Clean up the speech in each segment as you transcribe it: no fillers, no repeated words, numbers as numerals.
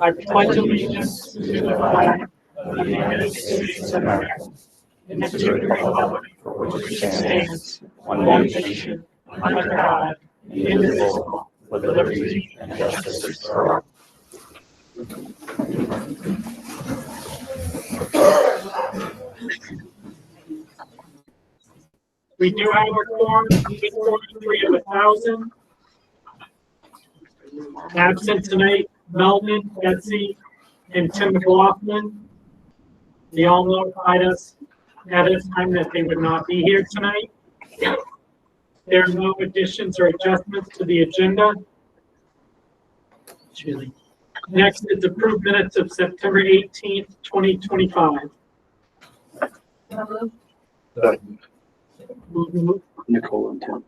I pledge allegiance to the flag of the United States of America and to the republic for which it stands, one nation, under God, indivisible, with liberty and justice for all. We do have a quorum, 843 of 1,000. Absent tonight, Melvin, Betsy, and Tim McLaughlin. They all notified us at this time that they would not be here tonight. There are no additions or adjustments to the agenda. Next is approved minutes of September 18th, 2025. Nicole and Tim.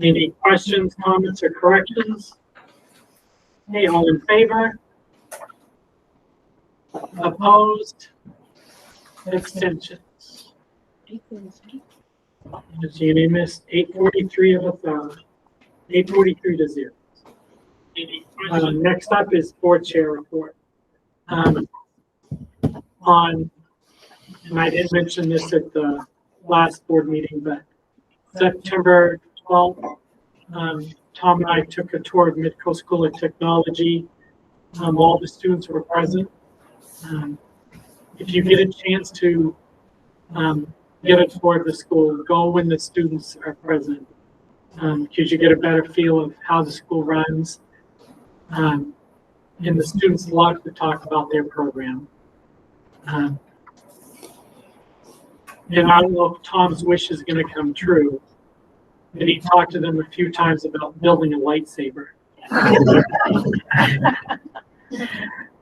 Any questions, comments, or corrections? Okay, all in favor? Opposed? Abstentions? It's unanimous, 843 of 1,000. 843 to 0. Next up is board chair report. And I did mention this at the last board meeting, but September 12th, Tom and I took a tour of Midco School of Technology. All the students were present. If you get a chance to get a tour of the school, go when the students are present, because you get a better feel of how the school runs. And the students love to talk about their program. And I don't know if Tom's wish is going to come true, but he talked to them a few times about building a lightsaber.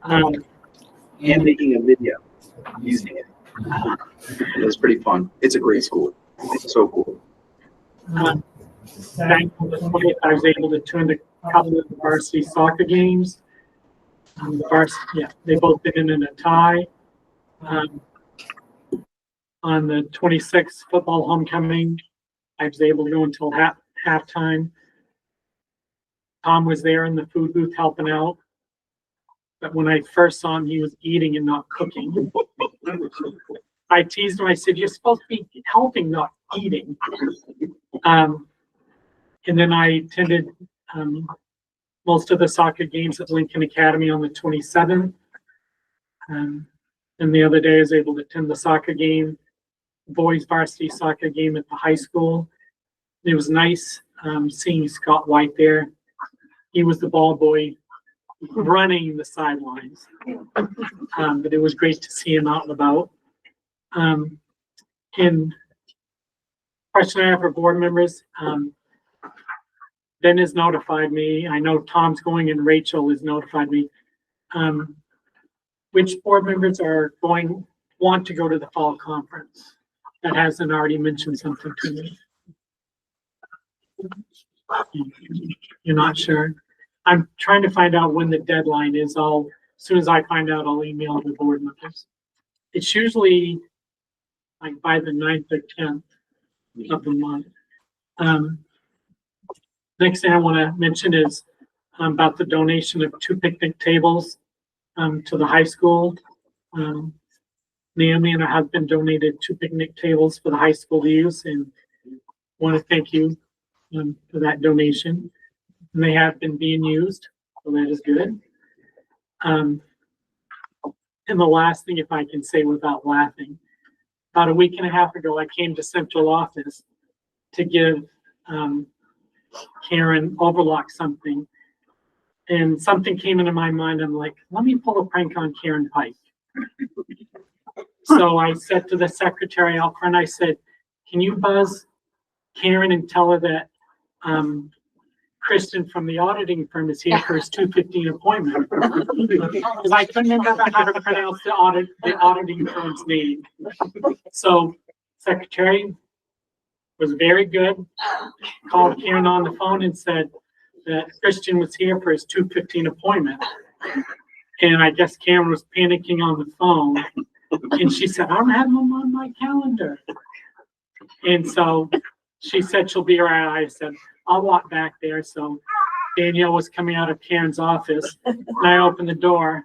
And making a video using it. It was pretty fun. It's a great school. It's so cool. Back on the 20th, I was able to attend a couple of the varsity soccer games. They both been in a tie. On the 26th football homecoming, I was able to go until halftime. Tom was there in the food booth helping out. But when I first saw him, he was eating and not cooking. I teased him. I said, "You're supposed to be helping, not eating." And then I attended most of the soccer games at Lincoln Academy on the 27th. And the other day I was able to attend the soccer game, boys varsity soccer game at the high school. It was nice seeing Scott White there. He was the ball boy running the sidelines. But it was great to see him out and about. And question I have for board members, Ben has notified me. I know Tom's going and Rachel has notified me. Which board members want to go to the fall conference? That hasn't already mentioned something to me. You're not sure? I'm trying to find out when the deadline is. As soon as I find out, I'll email the board members. It's usually like by the 9th or 10th of the month. Next thing I want to mention is about the donation of 2 picnic tables to the high school. Naomi and her husband donated 2 picnic tables for the high school to use, and want to thank you for that donation. And they have been being used, so that is good. And the last thing, if I can say without laughing, about a week and a half ago, I came to central office to give Karen Overlock something, and something came into my mind. I'm like, let me pull a prank on Karen Pike. So I said to the secretary out front, I said, can you buzz Karen and tell her that Kristen from the auditing firm is here for his 2:15 appointment? Because I couldn't remember how to pronounce the auditing firm's name. So secretary was very good, called Karen on the phone and said that Christian was here for his 2:15 appointment. And I guess Karen was panicking on the phone. And she said, I don't have him on my calendar. And so she said she'll be right. I said, I'll walk back there. So Danielle was coming out of Karen's office, and I opened the door,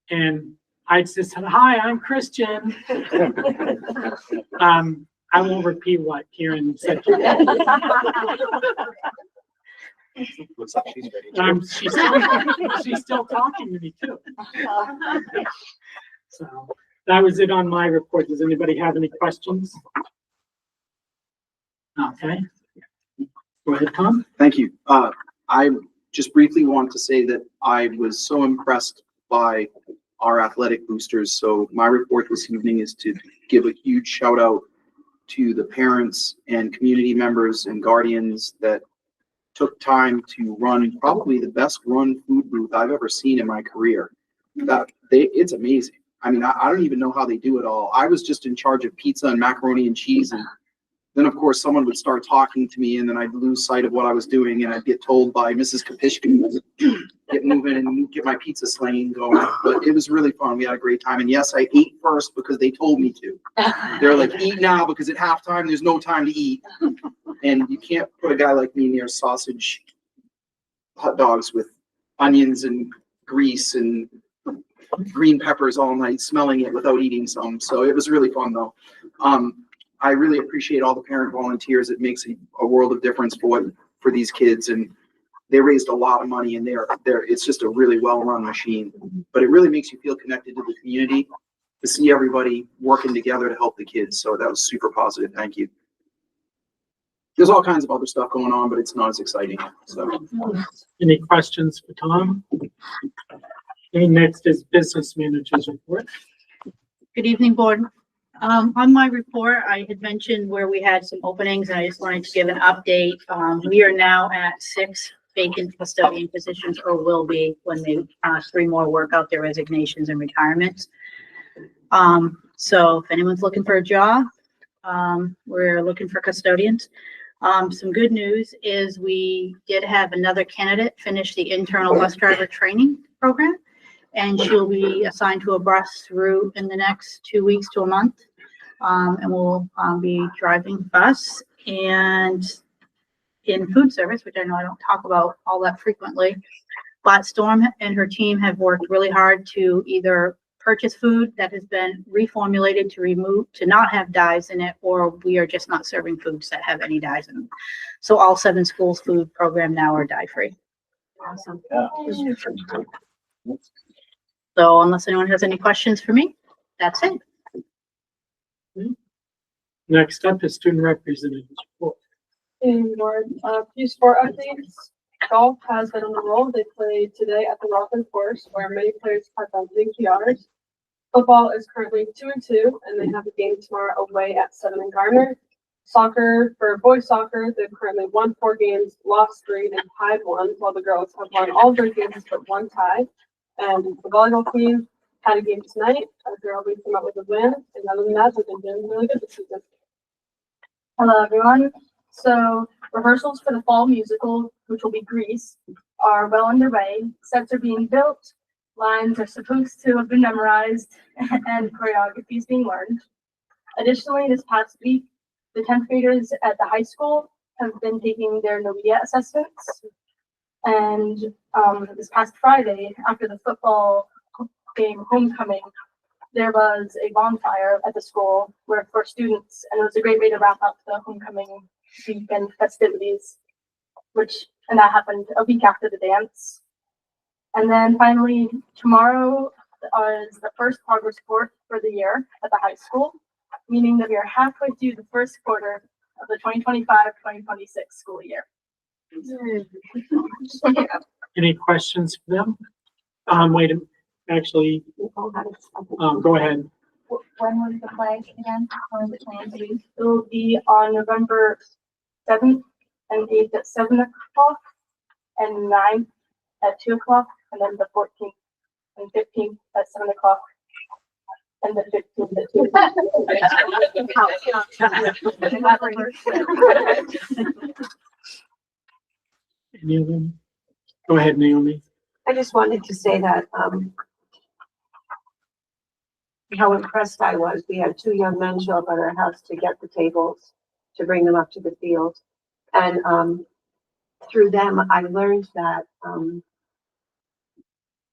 and I just said, "Hi, I'm Christian." I won't repeat what Karen said. Looks like she's ready. She's still talking to me too. So that was it on my report. Does anybody have any questions? Okay. Go ahead, Tom. Thank you. I just briefly want to say that I was so impressed by our athletic boosters. So my report this evening is to give a huge shout out to the parents and community members and guardians that took time to run probably the best run food booth I've ever seen in my career. It's amazing. I mean, I don't even know how they do it all. I was just in charge of pizza and macaroni and cheese, and then of course someone would start talking to me, and then I'd lose sight of what I was doing, and I'd get told by Mrs. Kapishkin, get moving and get my pizza slaying going. But it was really fun. We had a great time, and yes, I ate first because they told me to. They're like, eat now because at halftime there's no time to eat, and you can't put a guy like me near sausage hot dogs with onions and grease and green peppers all night, smelling it without eating some. So it was really fun though. I really appreciate all the parent volunteers. It makes a world of difference for these kids, and they raised a lot of money, and it's just a really well-run machine. But it really makes you feel connected to the community to see everybody working together to help the kids. So that was super positive. Thank you. There's all kinds of other stuff going on, but it's not as exciting. So, any questions for Tom? Okay, next is business manager's report. Good evening, board. On my report, I had mentioned where we had some openings, and I just wanted to give an update. We are now at 6 vacant custodian positions, or will be when they 3 more work out their resignations and retirements. So if anyone's looking for a job, we're looking for custodians. Some good news is we did have another candidate finish the internal bus driver training program, and she'll be assigned to a bus route in the next 2 weeks to a month. And we'll be driving bus and in food service, which I know I don't talk about all that frequently. But Storm and her team have worked really hard to either purchase food that has been reformulated to not have dyes in it, or we are just not serving foods that have any dyes in them. So all 7 schools food program now are dye free. Awesome. yeah. So unless anyone has any questions for me, that's it. Next up is student representatives report. In Lord, few sport updates. Golf has been on the roll. They played today at the Rockland course, where many players have done big PRs. Football is currently 2-2, and they have a game tomorrow away at 7 in Garner. Soccer, for boys soccer, they've currently won 4 games, lost 3, and tied 1, while the girls have won all their games but 1 tie. And the volleyball team had a game tonight. A girl we came up with a win, and other than that, they've been doing really good this season. Hello, everyone. So rehearsals for the fall musical, which will be Grease, are well underway. Sets are being built, lines are supposed to have been memorized, and choreography is being learned. Additionally, this past week, the 10th graders at the high school have been taking their NOVIA assessments. And this past Friday, after the football game homecoming, there was a bonfire at the school for students, and it was a great way to wrap up the homecoming weekend festivities, and that happened a week after the dance. And then finally, tomorrow is the first progress report for the year at the high school, meaning that we are halfway through the first quarter of the 2025-2026 school year. Any questions for them? Wait a minute. Actually, go ahead. When was the play again? When was it planned to be? It will be on November 7th and 8th at 7 o'clock, and 9th at 2 o'clock, and then the 14th and 15th at 7 o'clock, and the 15th at 2 o'clock. Any of them? Go ahead, Naomi. I just wanted to say that, how impressed I was. We had 2 young men show up at our house to get the tables, to bring them up to the field. And through them, I learned that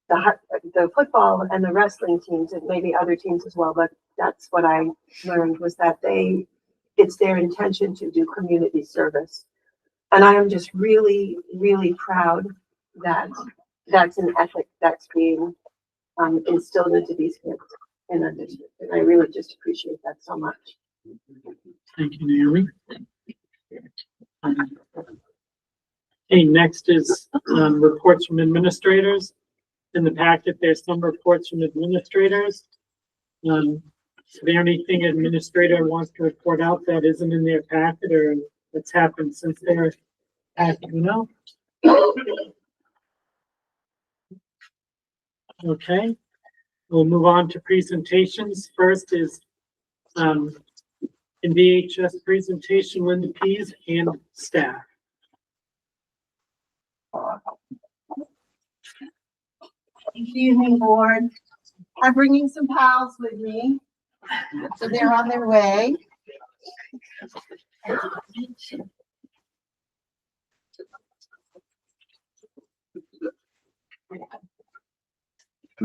the football and the wrestling teams, and maybe other teams as well, but that's what I learned, was that it's their intention to do community service. And I am just really, really proud that that's an ethic that's being instilled into these kids in our district. And I really just appreciate that so much. Thank you, Naomi. Okay, next is reports from administrators. In the packet, there's some reports from administrators. Is there anything administrator wants to report out that isn't in their packet or that's happened since their packet, you know? Okay, we'll move on to presentations. First is in VHS presentation, Linda Pease and staff. Good evening, board. I'm bringing some pals with me, so they're on their way. Can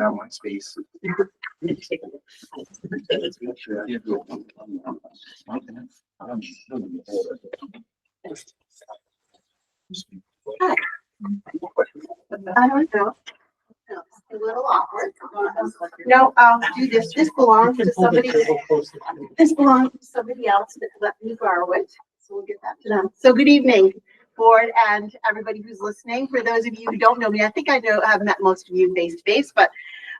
I have my space? I don't know. A little awkward. No, I'll do this. This belongs to somebody. This belongs to somebody else that let me borrow it. So we'll get that to them. So good evening, board, and everybody who's listening. For those of you who don't know me, I think I have met most of you face to face, but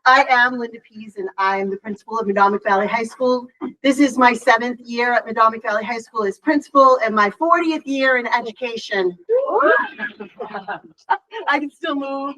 I am Linda Pease, and I am the principal of Madomic Valley High School. This is my 7th year at Madomic Valley High School as principal and my 40th year in education. I can still move.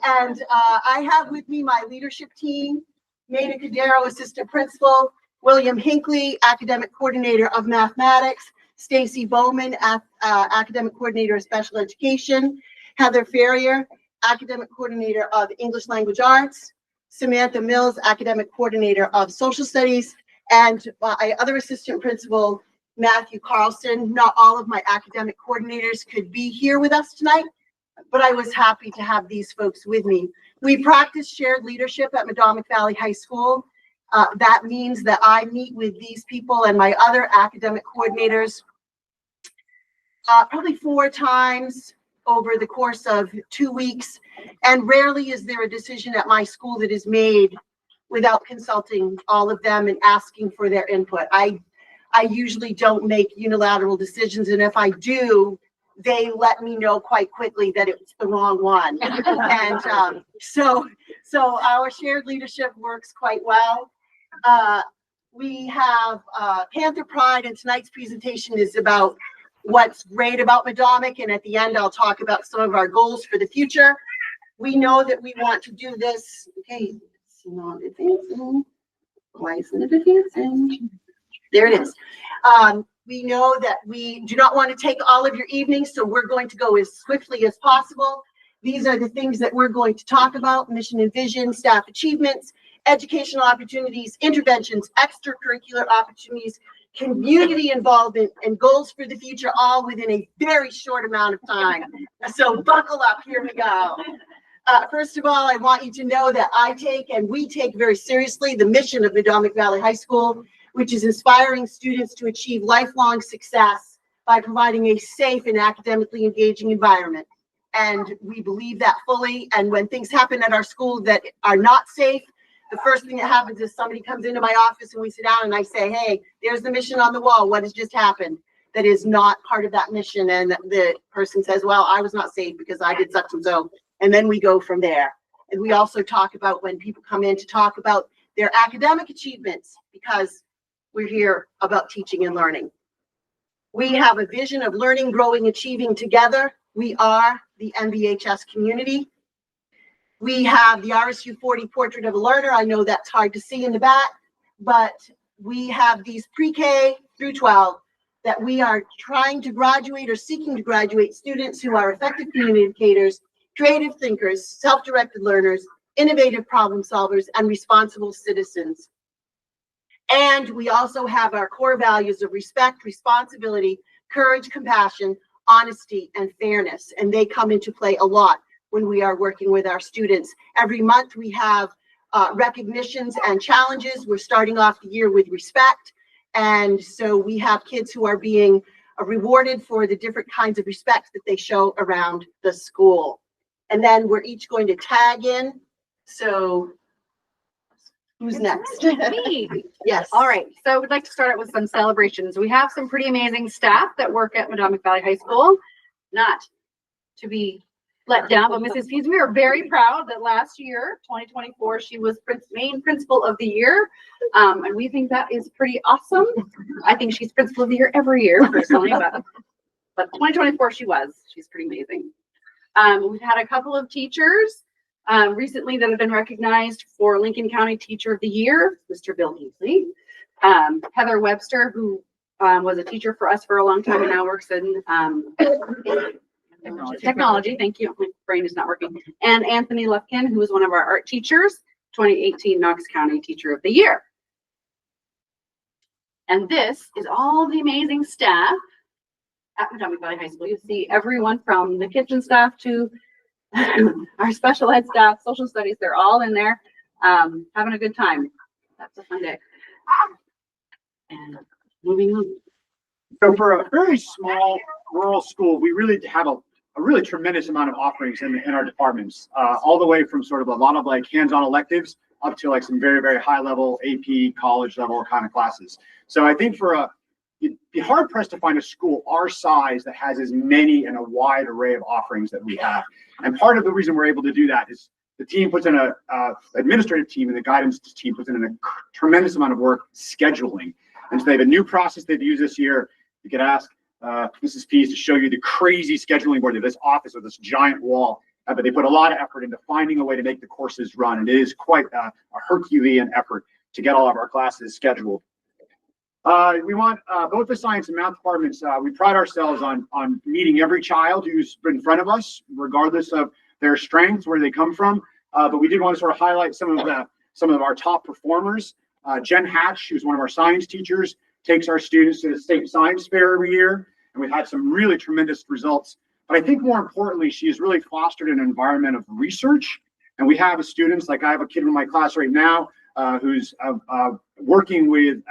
And I have with me my leadership team, Maida Cadero, assistant principal, William Hinckley, academic coordinator of mathematics, Stacy Bowman, academic coordinator of special education, Heather Ferrier, academic coordinator of English language arts, Samantha Mills, academic coordinator of social studies, and my other assistant principal, Matthew Carlson. Not all of my academic coordinators could be here with us tonight, but I was happy to have these folks with me. We practice shared leadership at Madomic Valley High School. That means that I meet with these people and my other academic coordinators probably 4 times over the course of 2 weeks. And rarely is there a decision at my school that is made without consulting all of them and asking for their input. I usually don't make unilateral decisions, and if I do, they let me know quite quickly that it's the wrong one. And so our shared leadership works quite well. We have Panther Pride, and tonight's presentation is about what's great about Madomic, and at the end I'll talk about some of our goals for the future. We know that we want to do this. Okay, it's not advancing. Why isn't it advancing? There it is. We know that we do not want to take all of your evenings, so we're going to go as swiftly as possible. These are the things that we're going to talk about: mission and vision, staff achievements, educational opportunities, interventions, extracurricular opportunities, community involvement, and goals for the future, all within a very short amount of time. So buckle up, here we go. First of all, I want you to know that I take and we take very seriously the mission of Madomic Valley High School, which is inspiring students to achieve lifelong success by providing a safe and academically engaging environment. And we believe that fully. And when things happen at our school that are not safe, the first thing that happens is somebody comes into my office and we sit down and I say, hey, there's the mission on the wall. What has just happened that is not part of that mission? And the person says, well, I was not saved because I did such and so. And then we go from there. And we also talk about when people come in to talk about their academic achievements, because we're here about teaching and learning. We have a vision of learning, growing, achieving together. We are the MVHS community. We have the RSU 40 Portrait of a Learner. I know that's hard to see in the back, but we have these pre-K through 12 that we are trying to graduate or seeking to graduate students who are effective communicators, creative thinkers, self-directed learners, innovative problem solvers, and responsible citizens. And we also have our core values of respect, responsibility, courage, compassion, honesty, and fairness. And they come into play a lot when we are working with our students. Every month we have recognitions and challenges. We're starting off the year with respect. And so we have kids who are being rewarded for the different kinds of respect that they show around the school. And then we're each going to tag in. So who's next? Me. Yes. All right, so we'd like to start out with some celebrations. We have some pretty amazing staff that work at Madomic Valley High School. Not to be let down, but Mrs. Pease, we are very proud that last year, 2024, she was main principal of the year. And we think that is pretty awesome. I think she's principal of the year every year, personally, but 2024 she's pretty amazing. We've had a couple of teachers recently that have been recognized for Lincoln County Teacher of the Year, Mr. Bill Heasley. Heather Webster, who was a teacher for us for a long time and now works in technology. Thank you. My brain is not working. And Anthony Lufkin, who was one of our art teachers, 2018 Knox County Teacher of the Year. And this is all the amazing staff at Madomic Valley High School. You see everyone from the kitchen staff to our special ed staff, social studies, they're all in there having a good time. That's a fun day. And moving on. So for a very small rural school, we really have a really tremendous amount of offerings in our departments, all the way from sort of a lot of like hands-on electives up to like some very, very high level AP college level kind of classes. So I think you'd be hard pressed to find a school our size that has as many and a wide array of offerings that we have. And part of the reason we're able to do that is the team puts in administrative team and the guidance team puts in a tremendous amount of work scheduling. And so they have a new process they've used this year. You could ask Mrs. Pease to show you the crazy scheduling board of this office with this giant wall. But they put a lot of effort into finding a way to make the courses run. And it is quite a Herculean effort to get all of our classes scheduled. We want both the science and math departments, we pride ourselves on meeting every child who's in front of us, regardless of their strengths, where they come from. But we did want to sort of highlight some of our top performers. Jen Hatch, who's one of our science teachers, takes our students to the state science fair every year. And we've had some really tremendous results. But I think more importantly, she has really fostered an environment of research. And we have students, like I have a kid in my class right now who's working with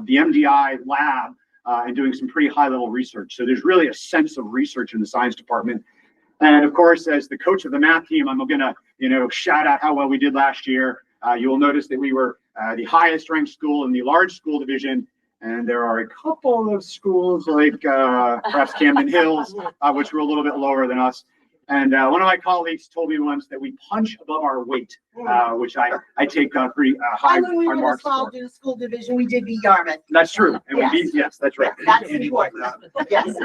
the MDI lab and doing some pretty high level research. So there's really a sense of research in the science department. And of course, as the coach of the math team, I'm gonna, shout out how well we did last year. You will notice that we were the highest ranked school in the large school division. And there are a couple of schools like perhaps Camden Hills, which were a little bit lower than us. And one of my colleagues told me once that we punch above our weight, which I take pretty high And when we were in a marks small for. school division, we did beat Yarmouth. That's true. And Yes. we beat, yes, that's right. That's important. Yes.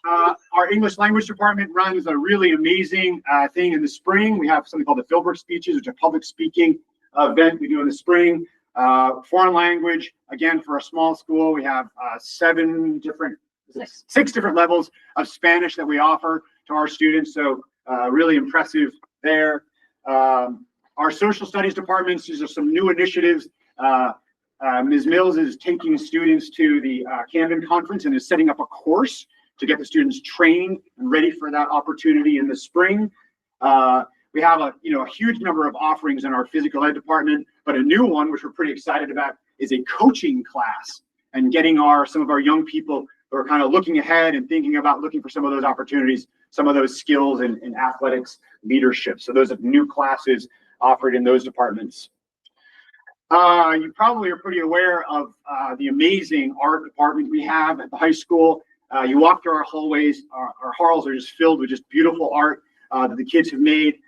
Our English language department runs a really amazing thing in the spring. We have something called the Philbrook speeches, which are public speaking event we do in the spring. Foreign language, again, for a small school, we have 6 different levels of Spanish that we offer to our students. So really impressive there. Our social studies departments, these are some new initiatives. Ms. Mills is taking students to the Camden conference and is setting up a course to get the students trained and ready for that opportunity in the spring. We have a huge number of offerings in our physical ed department, but a new one, which we're pretty excited about, is a coaching class and getting some of our young people who are kind of looking ahead and thinking about looking for some of those opportunities, some of those skills in athletics leadership. So those are new classes offered in those departments. You probably are pretty aware of the amazing art department we have at the high school. You walk through our hallways, our halls are just filled with just beautiful art that the kids have made.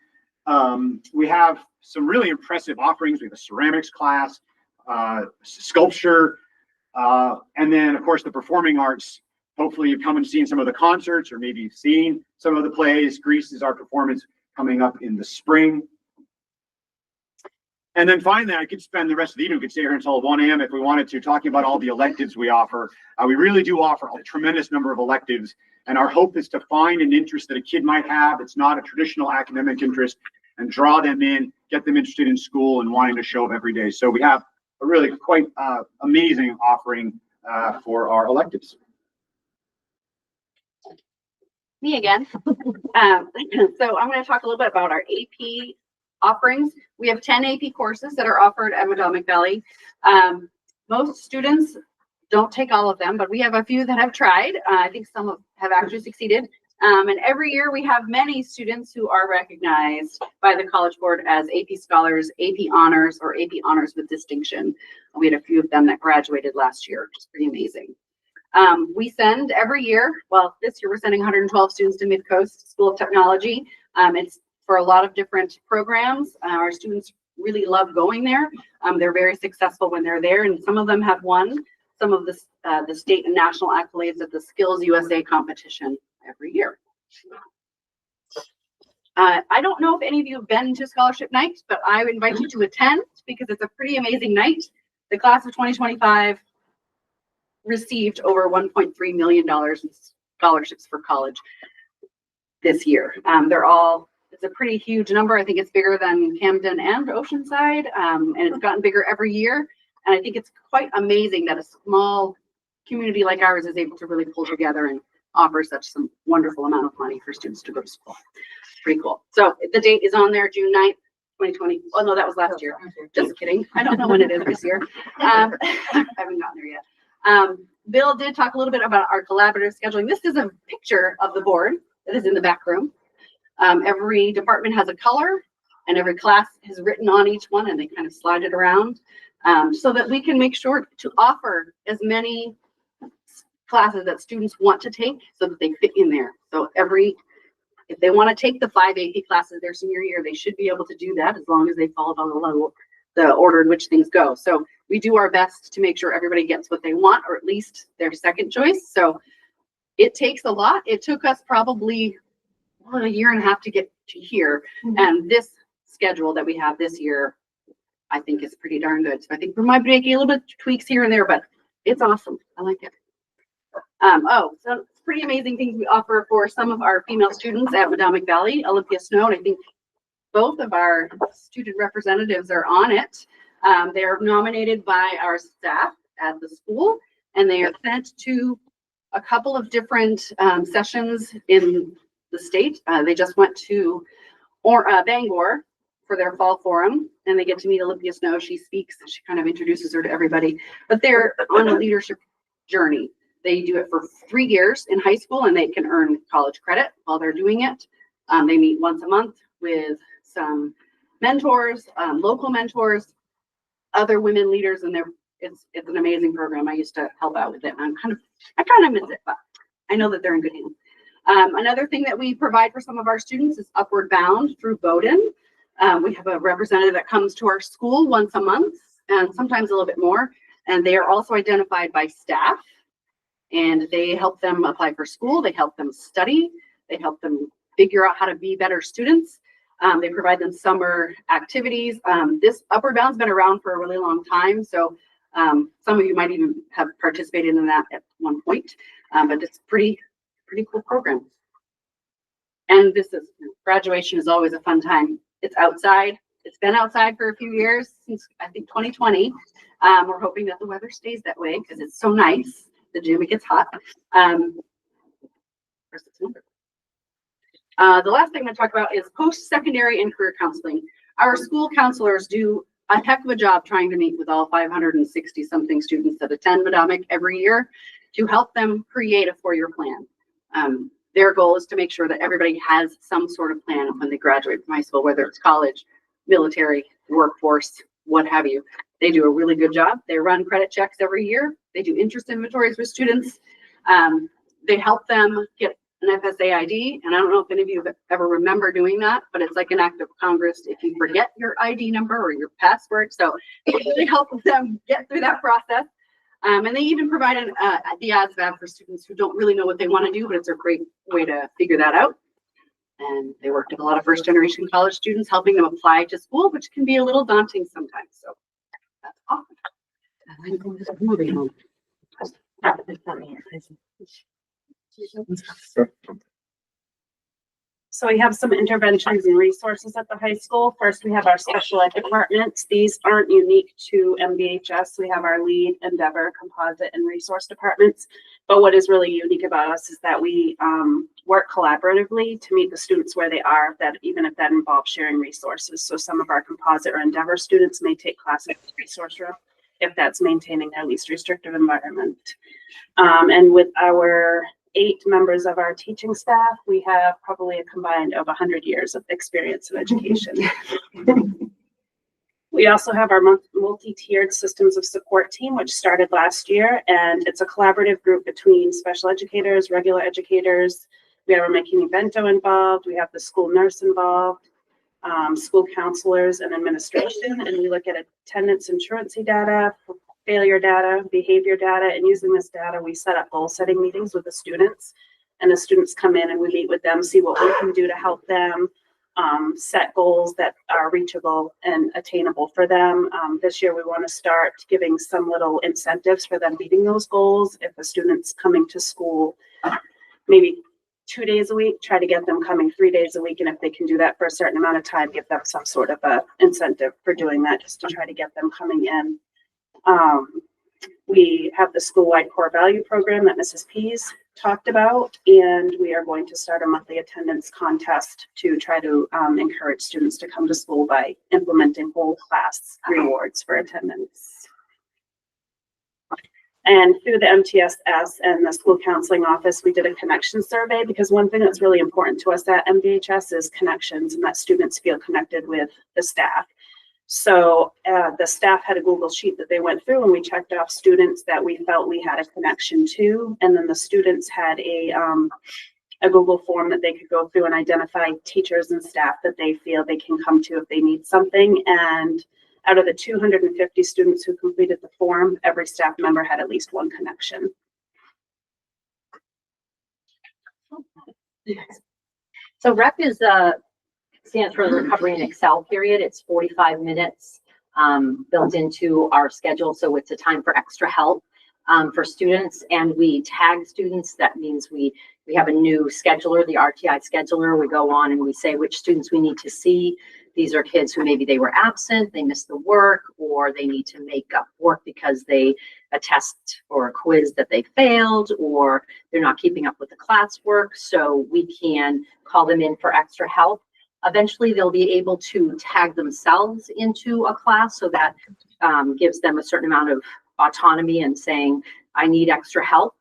We have some really impressive offerings. We have a ceramics class, sculpture, and then of course the performing arts. Hopefully you've come and seen some of the concerts, or maybe you've seen some of the plays. Grease is our performance coming up in the spring. And then finally, I could spend the rest of the evening, we could stay here until 1 a.m. if we wanted to, talking about all the electives we offer. We really do offer a tremendous number of electives. And our hope is to find an interest that a kid might have. It's not a traditional academic interest, and draw them in, get them interested in school and wanting to show up every day. So we have a really quite amazing offering for our electives. Me again. So I'm going to talk a little bit about our AP offerings. We have 10 AP courses that are offered at Madomic Valley. Most students don't take all of them, but we have a few that have tried. I think some have actually succeeded. And every year we have many students who are recognized by the College Board as AP Scholars, AP Honors, or AP Honors with Distinction. We had a few of them that graduated last year, which is pretty amazing. We send every year, well, this year we're sending 112 students to Midcoast School of Technology. It's for a lot of different programs. Our students really love going there. They're very successful when they're there, and some of them have won some of the state and national accolades at the Skills USA competition every year. I don't know if any of you have been to Scholarship Night, but I would invite you to attend because it's a pretty amazing night. The class of 2025 received over $1.3 million in scholarships for college this year. It's a pretty huge number. I think it's bigger than Camden and Oceanside, and it's gotten bigger every year. And I think it's quite amazing that a small community like ours is able to really pull together and offer such some wonderful amount of money for students to go to school. Pretty cool. So the date is on there, June 9th, 2020. Oh no, that was last year. Just kidding. I don't know when it is this year. I haven't gotten there yet. Bill did talk a little bit about our collaborative scheduling. This is a picture of the board that is in the back room. Every department has a color and every class is written on each one, and they kind of slide it around so that we can make sure to offer as many classes that students want to take so that they fit in there. So if they want to take the 5 AP classes their senior year, they should be able to do that as long as they follow the order in which things go. So we do our best to make sure everybody gets what they want, or at least their second choice. So it takes a lot. It took us probably a year and a half to get to here. And this schedule that we have this year, I think is pretty darn good. So I think we might be making a little bit of tweaks here and there, but it's awesome. I like it. So it's pretty amazing things we offer for some of our female students at Madomic Valley. Olympia Snow, and I think both of our student representatives are on it. They are nominated by our staff at the school, and they are sent to a couple of different sessions in the state. They just went to Bangor for their fall forum, and they get to meet Olympia Snow. She speaks, she kind of introduces her to everybody, but they're on a leadership journey. They do it for 3 years in high school, and they can earn college credit while they're doing it. They meet once a month with some mentors, local mentors, other women leaders, and it's an amazing program. I used to help out with it. I kind of miss it, but I know that they're in good hands. Another thing that we provide for some of our students is Upward Bound through Bowdoin. We have a representative that comes to our school once a month, and sometimes a little bit more, and they are also identified by staff, and they help them apply for school, they help them study, they help them figure out how to be better students. They provide them summer activities. This Upward Bound's been around for a really long time, so some of you might even have participated in that at one point, but it's pretty cool program. And graduation is always a fun time. It's outside. It's been outside for a few years, since I think 2020. We're hoping that the weather stays that way because it's so nice. The gym, it gets hot. The last thing I'm going to talk about is post-secondary and career counseling. Our school counselors do a heck of a job trying to meet with all 560 something students that attend Madomic every year to help them create a 4-year plan. Their goal is to make sure that everybody has some sort of plan when they graduate from high school, whether it's college, military, workforce, what have you. They do a really good job. They run credit checks every year. They do interest inventories with students. They help them get an FSA ID. And I don't know if any of you have ever remember doing that, but it's like an act of Congress if you forget your ID number or your password. So it really helps them get through that process. And they even provide the ASVAB for students who don't really know what they want to do, but it's a great way to figure that out. And they work with a lot of first-generation college students, helping them apply to school, which can be a little daunting sometimes. So that's awesome. Moving on. So we have some interventions and resources at the high school. First, we have our special ed departments. These aren't unique to MBHS. We have our lead, endeavor, composite, and resource departments. But what is really unique about us is that we work collaboratively to meet the students where they are, that even if that involves sharing resources. So some of our composite or endeavor students may take classes in the resource room if that's maintaining their least restrictive environment. And with our 8 members of our teaching staff, we have probably a combined of 100 years of experience in education. We also have our multi-tiered systems of support team, which started last year, and it's a collaborative group between special educators, regular educators. We have our McKinney Bento involved. We have the school nurse involved, school counselors, and administration. And we look at attendance and truancy data, failure data, behavior data, and using this data, we set up goal setting meetings with the students. And the students come in and we meet with them, see what we can do to help them set goals that are reachable and attainable for them. This year, we want to start giving some little incentives for them meeting those goals. If a student's coming to school, maybe 2 days a week, try to get them coming 3 days a week. And if they can do that for a certain amount of time, give them some sort of a incentive for doing that, just to try to get them coming in. We have the school-wide core value program that Mrs. Pease talked about, and we are going to start a monthly attendance contest to try to encourage students to come to school by implementing whole class rewards for attendance. And through the MTSS and the school counseling office, we did a connection survey, because one thing that's really important to us at MBHS is connections, and that students feel connected with the staff. So the staff had a Google sheet that they went through, and we checked off students that we felt we had a connection to. And then the students had a Google form that they could go through and identify teachers and staff that they feel they can come to if they need something. And out of the 250 students who completed the form, every staff member had at least one connection. So REP is stands for the Recovery and Excel period. It's 45 minutes built into our schedule. So it's a time for extra help for students, and we tag students. That means we have a new scheduler, the RTI scheduler. We go on and we say which students we need to see. These are kids who maybe they were absent, they missed the work, or they need to make up work because a test or a quiz that they failed, or they're not keeping up with the classwork. So we can call them in for extra help. Eventually, they'll be able to tag themselves into a class, so that gives them a certain amount of autonomy and saying, I need extra help.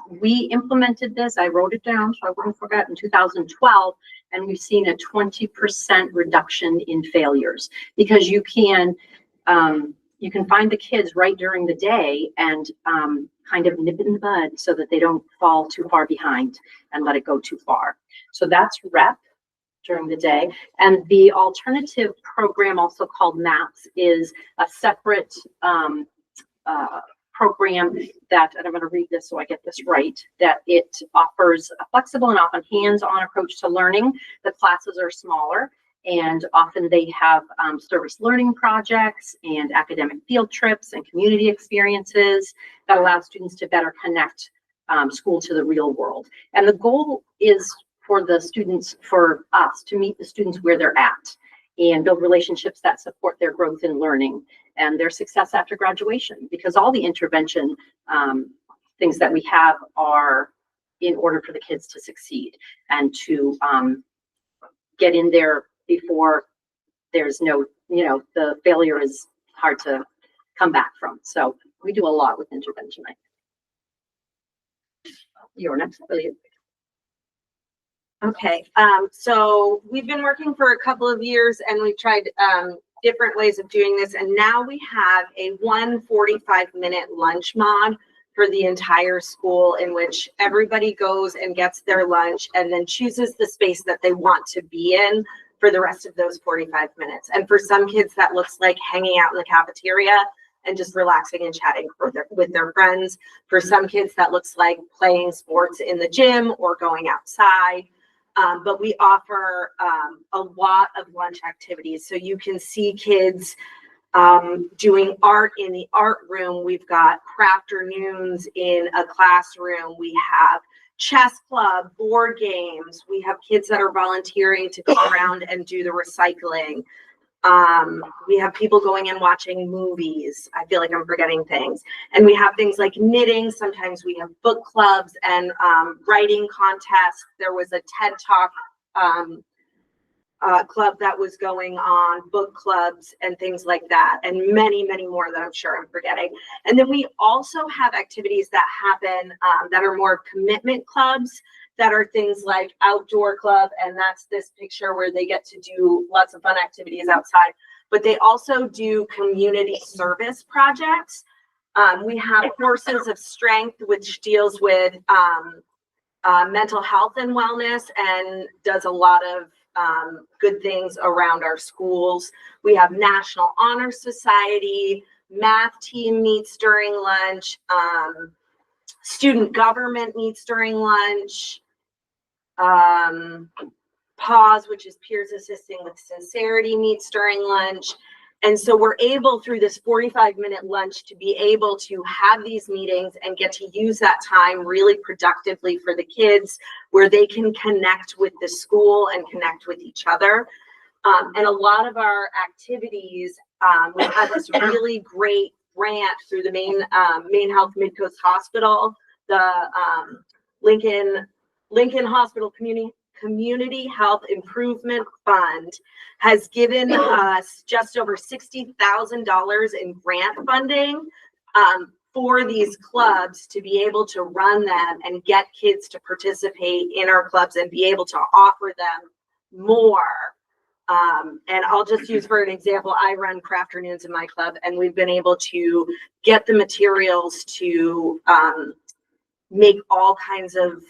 We implemented this, I wrote it down so I wouldn't forget, in 2012, and we've seen a 20% reduction in failures, because you can find the kids right during the day and kind of nip it in the bud so that they don't fall too far behind and let it go too far. So that's REP during the day. And the alternative program, also called MAPS, is a separate program that, and I'm going to read this so I get this right, that it offers a flexible and often hands-on approach to learning. The classes are smaller, and often they have service learning projects and academic field trips and community experiences that allow students to better connect school to the real world. And the goal is for the students, for us, to meet the students where they're at and build relationships that support their growth in learning and their success after graduation, because all the intervention things that we have are in order for the kids to succeed and to get in there before there's no, the failure is hard to come back from. So we do a lot with intervention. You're next, William. Okay, so we've been working for a couple of years, and we've tried different ways of doing this, and now we have a 45-minute lunch mod for the entire school, in which everybody goes and gets their lunch and then chooses the space that they want to be in for the rest of those 45 minutes. And for some kids, that looks like hanging out in the cafeteria and just relaxing and chatting with their friends. For some kids, that looks like playing sports in the gym or going outside. But we offer a lot of lunch activities. So you can see kids doing art in the art room. We've got crafternoons in a classroom. We have chess club, board games. We have kids that are volunteering to go around and do the recycling. We have people going and watching movies. I feel like I'm forgetting things. And we have things like knitting. Sometimes we have book clubs and writing contests. There was a TED Talk club that was going on, book clubs and things like that, and many, many more that I'm sure I'm forgetting. And then we also have activities that happen that are more commitment clubs, that are things like outdoor club, and that's this picture where they get to do lots of fun activities outside. But they also do community service projects. We have Horses of Strength, which deals with mental health and wellness and does a lot of good things around our schools. We have National Honor Society, math team meets during lunch, student government meets during lunch, PAWS, which is Peers Assisting with Sincerity, meets during lunch. And so we're able, through this 45-minute lunch, to be able to have these meetings and get to use that time really productively for the kids, where they can connect with the school and connect with each other. And a lot of our activities, we had this really great grant through the Maine Health Midcoast Hospital, the Lincoln Hospital Community Health Improvement Fund has given us just over $60,000 in grant funding for these clubs to be able to run them and get kids to participate in our clubs and be able to offer them more. And I'll just use for an example, I run Crafternoons in my club, and we've been able to get the materials to make all kinds of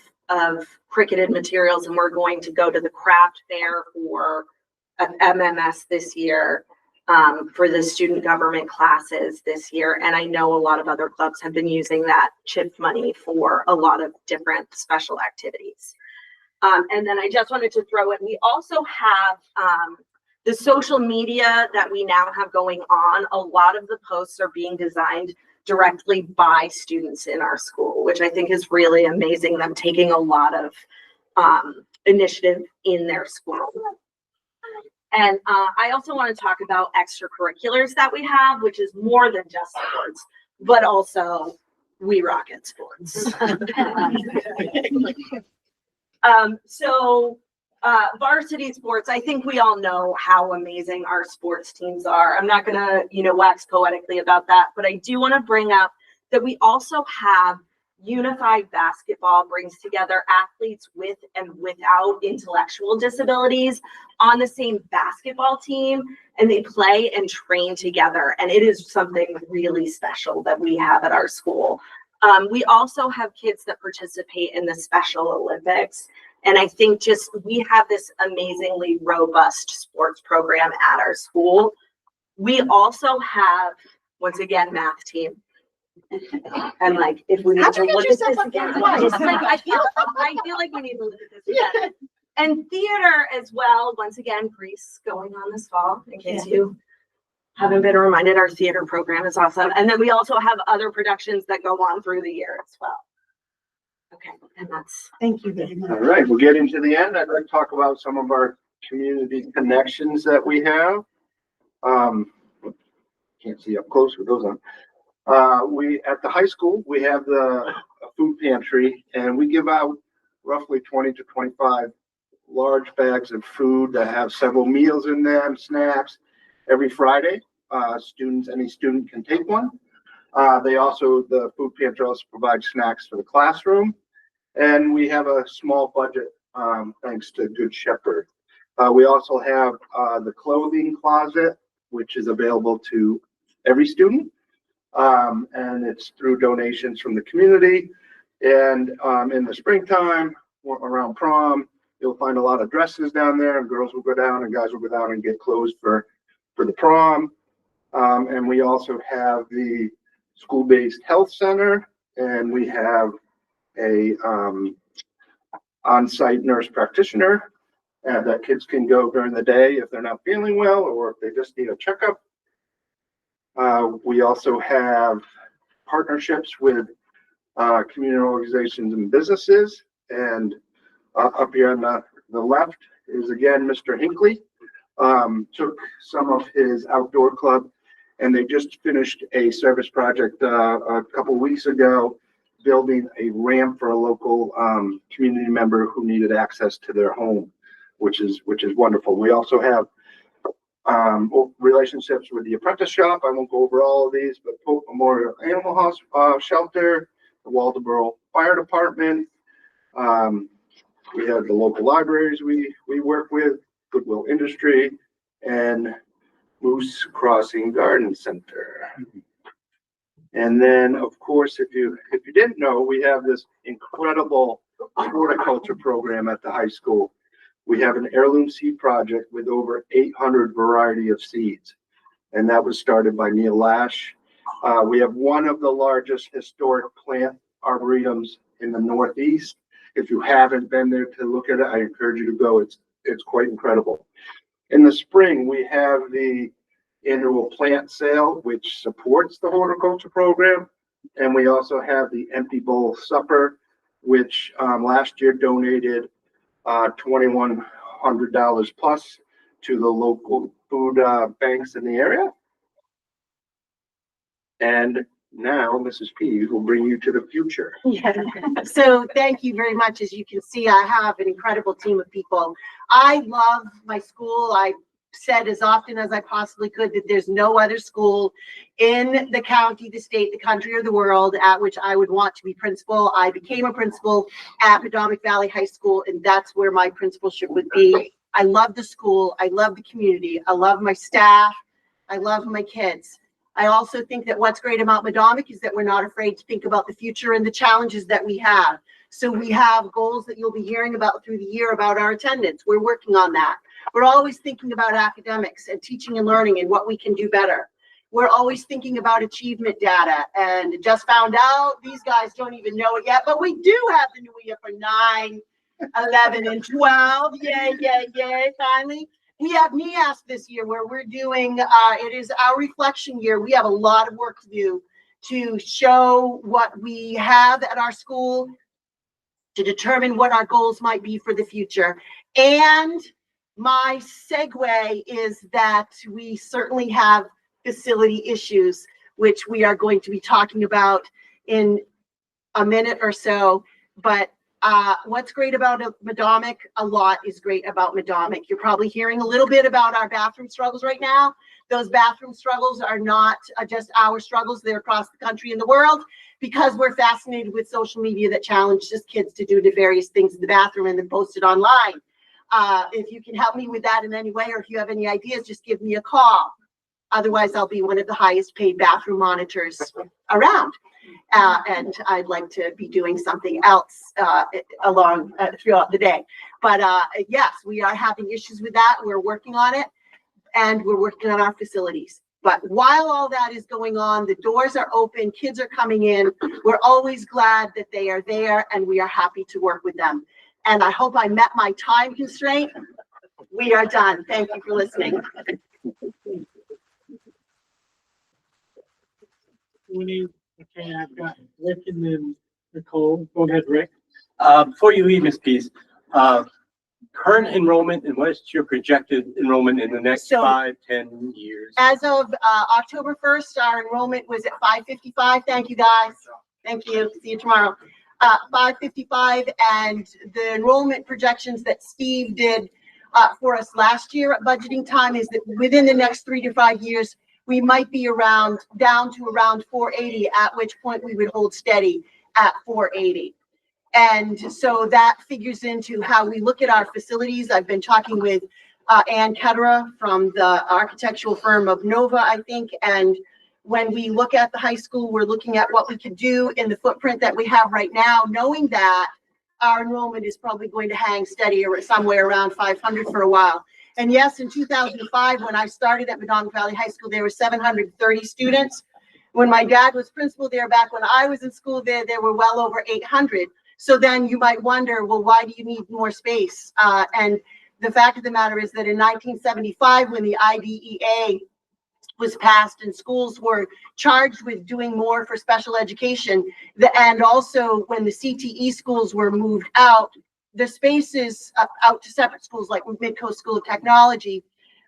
cricketed materials, and we're going to go to the craft fair for an MMS this year, for the student government classes this year. And I know a lot of other clubs have been using that CHIP money for a lot of different special activities. And then I just wanted to throw in, we also have the social media that we now have going on. A lot of the posts are being designed directly by students in our school, which I think is really amazing, them taking a lot of initiative in their school. And I also want to talk about extracurriculars that we have, which is more than just sports, but also we rock at sports. Varsity sports, I think we all know how amazing our sports teams are. I'm not gonna, wax poetically about that, but I do want to bring up that we also have unified basketball, brings together athletes with and without intellectual disabilities on the same basketball team, and they play and train together. And it is something really special that we have at our school. We also have kids that participate in the Special Olympics. And I think just we have this amazingly robust sports program at our school. We also have, once again, math team. And like, if we need to look at this again, I feel like we need to look at this again. And theater as well. Once again, Grease going on this fall, in case you haven't been reminded, our theater program is awesome. And then we also have other productions that go on through the year as well. Okay, and that's, thank you very much. All right, we're getting to the end. I'd like to talk about some of our community connections that we have. Can't see up close with those on. We, at the high school, we have the food pantry, and we give out roughly 20 to 25 large bags of food that have several meals in them, snacks, every Friday. Any student can take one. The food pantry also provides snacks for the classroom, and we have a small budget, thanks to Good Shepherd. We also have the clothing closet, which is available to every student, and it's through donations from the community. And in the springtime, around prom, you'll find a lot of dresses down there, and girls will go down and guys will go down and get clothes for the prom. And we also have the school-based health center, and we have a on-site nurse practitioner that kids can go during the day if they're not feeling well or if they just need a checkup. We also have partnerships with community organizations and businesses, And up here on the left is again Mr. Hinckley. Took some of his outdoor club, and they just finished a service project a couple weeks ago, building a ramp for a local community member who needed access to their home, which is wonderful. We also have relationships with the apprentice shop. I won't go over all of these, but Pope Memorial Animal Shelter, the Waldoboro Fire Department. We have the local libraries we work with, Goodwill Industry, and Moose Crossing Garden Center. And then, of course, if you didn't know, we have this incredible horticulture program at the high school. We have an heirloom seed project with over 800 variety of seeds, and that was started by Neil Lash. We have one of the largest historic plant arboretums in the Northeast. If you haven't been there to look at it, I encourage you to go. It's quite incredible. In the spring, we have the annual plant sale, which supports the horticulture program. And we also have the Empty Bowl Supper, which last year donated $2,100 plus to the local food banks in the area. And now Mrs. Pease will bring you to the future. Yeah. So thank you very much. As you can see, I have an incredible team of people. I love my school. I said as often as I possibly could that there's no other school in the county, the state, the country, or the world at which I would want to be principal. I became a principal at Madomic Valley High School, and that's where my principalship would be. I love the school. I love the community. I love my staff. I love my kids. I also think that what's great about Madomic is that we're not afraid to think about the future and the challenges that we have. So we have goals that you'll be hearing about through the year about our attendance. We're working on that. We're always thinking about academics and teaching and learning and what we can do better. We're always thinking about achievement data, and just found out these guys don't even know it yet, but we do have the new year for 9, 11, and 12. Yay, yay, yay, finally. We have NEAS this year where we're doing, it is our reflection year. We have a lot of work to do to show what we have at our school, to determine what our goals might be for the future. And my segue is that we certainly have facility issues, which we are going to be talking about in a minute or so. But what's great about Madomic, a lot is great about Madomic. You're probably hearing a little bit about our bathroom struggles right now. Those bathroom struggles are not just our struggles, they're across the country and the world, because we're fascinated with social media that challenges kids to do the various things in the bathroom and then post it online. If you can help me with that in any way, or if you have any ideas, just give me a call. Otherwise, I'll be one of the highest paid bathroom monitors around. And I'd like to be doing something else along throughout the day. But yes, we are having issues with that. We're working on it, and we're working on our facilities. But while all that is going on, the doors are open, kids are coming in. We're always glad that they are there, and we are happy to work with them. And I hope I met my time constraint. We are done. Thank you for listening. Okay, I've got Rick and then Nicole. Go ahead, Rick. Before you leave, Ms. Pease, current enrollment and what's your projected enrollment in the next 5-10 years? As of October 1st, our enrollment was at 555. Thank you, guys. Thank you. See you tomorrow. 555, and the enrollment projections that Steve did for us last year at budgeting time is that within the next 3 to 5 years, we might be down to around 480, at which point we would hold steady at 480. And so that figures into how we look at our facilities. I've been talking with Ann Ketterer from the architectural firm of Nova, I think. And when we look at the high school, we're looking at what we could do in the footprint that we have right now, knowing that our enrollment is probably going to hang steady or somewhere around 500 for a while. And yes, in 2005, when I started at Madomic Valley High School, there were 730 students. When my dad was principal there, back when I was in school there were well over 800. So then you might wonder, well, why do you need more space? And the fact of the matter is that in 1975, when the IDEA was passed and schools were charged with doing more for special education. And also when the CTE schools were moved out, the spaces out to separate schools like Midcoast School of Technology,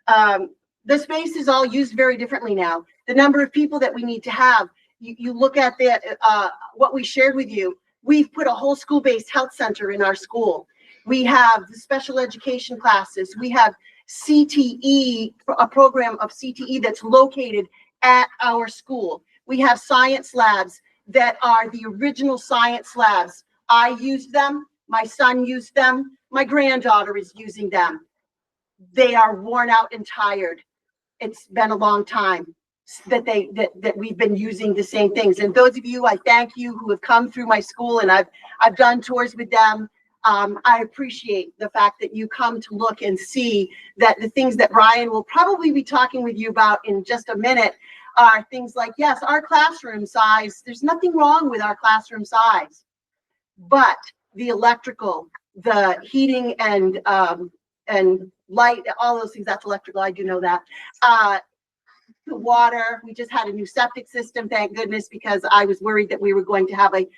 the space is all used very differently now. The number of people that we need to have, you look at that, what we shared with you, we've put a whole school-based health center in our school. We have the special education classes. We have CTE, a program of CTE that's located at our school. We have science labs that are the original science labs. I used them. My son used them. My granddaughter is using them. They are worn out and tired. It's been a long time that we've been using the same things. And those of you, I thank you who have come through my school, and I've done tours with them. I appreciate the fact that you come to look and see that the things that Brian will probably be talking with you about in just a minute are things like, yes, our classroom size, there's nothing wrong with our classroom size, but the electrical, the heating and light, all those things, that's electrical, I do know that. The water, we just had a new septic system, thank goodness, because I was worried that we were going to have a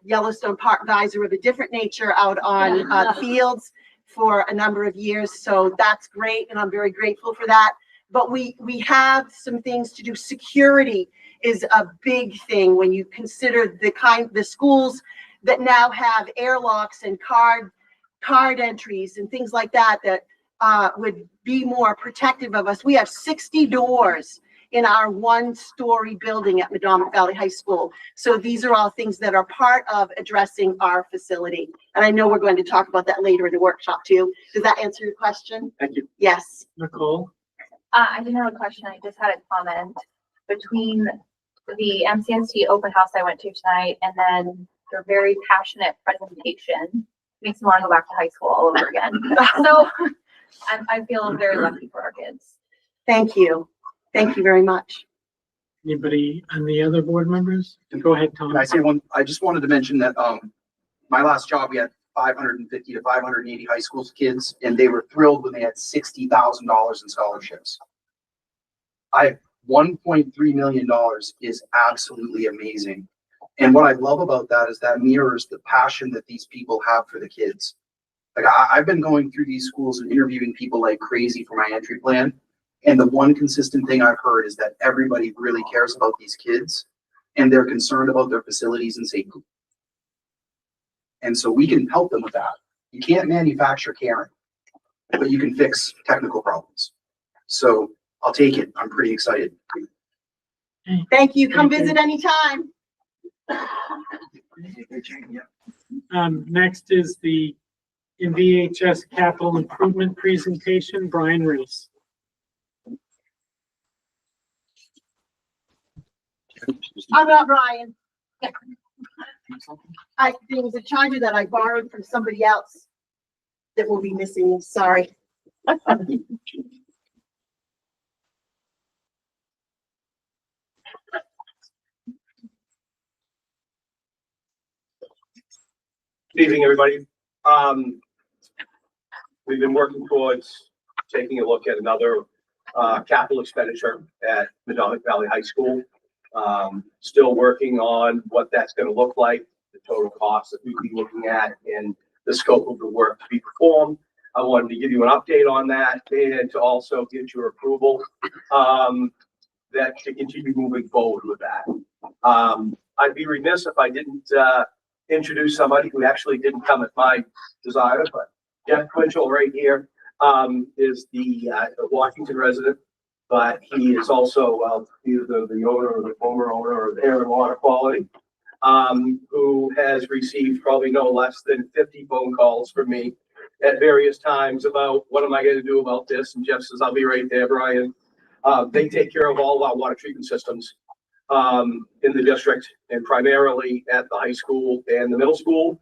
Yellowstone Park geyser of a different nature out on the fields for a number of years. So that's great, and I'm very grateful for that. But we have some things to do. Security is a big thing when you consider the schools that now have airlocks and card entries and things like that would be more protective of us. We have 60 doors in our one-story building at Madomic Valley High School. So these are all things that are part of addressing our facility. And I know we're going to talk about that later in the workshop too. Does that answer your question? Thank you. Yes. Nicole? I didn't have a question. I just had a comment. Between the MCST open house I went to tonight and then their very passionate presentation, makes me want to go back to high school all over again. So I feel very lucky for our kids. Thank you. Thank you very much. Anybody on the other board members? Go ahead, Tom. Can I say one? I just wanted to mention that my last job, we had 550 to 580 high school kids, and they were thrilled when they had $60,000 in scholarships. $1.3 million is absolutely amazing. And what I love about that is that mirrors the passion that these people have for the kids. Like I've been going through these schools and interviewing people like crazy for my entry plan. And the one consistent thing I've heard is that everybody really cares about these kids and they're concerned about their facilities and safety. And so we can help them with that. You can't manufacture caring, but you can fix technical problems. So I'll take it. I'm pretty excited. Thank you. Come visit anytime. Next is the VHS capital improvement presentation, Brian Reese. I'm not Brian. There was a charger that I borrowed from somebody else that will be missing. Sorry. Good evening, everybody. We've been working towards taking a look at another capital expenditure at Madomic Valley High School. Still working on what that's going to look like, the total cost that we'd be looking at, and the scope of the work to be performed. I wanted to give you an update on that and to also get your approval that to continue moving forward with that. I'd be remiss if I didn't introduce somebody who actually didn't come at my desire, but Jeff Quinchell right here is the Washington resident, but he is also either the owner or the former owner of Air and Water Quality, who has received probably no less than 50 phone calls from me at various times about what am I going to do about this? And Jeff says, I'll be right there, Brian. They take care of all our water treatment systems in the district and primarily at the high school and the middle school.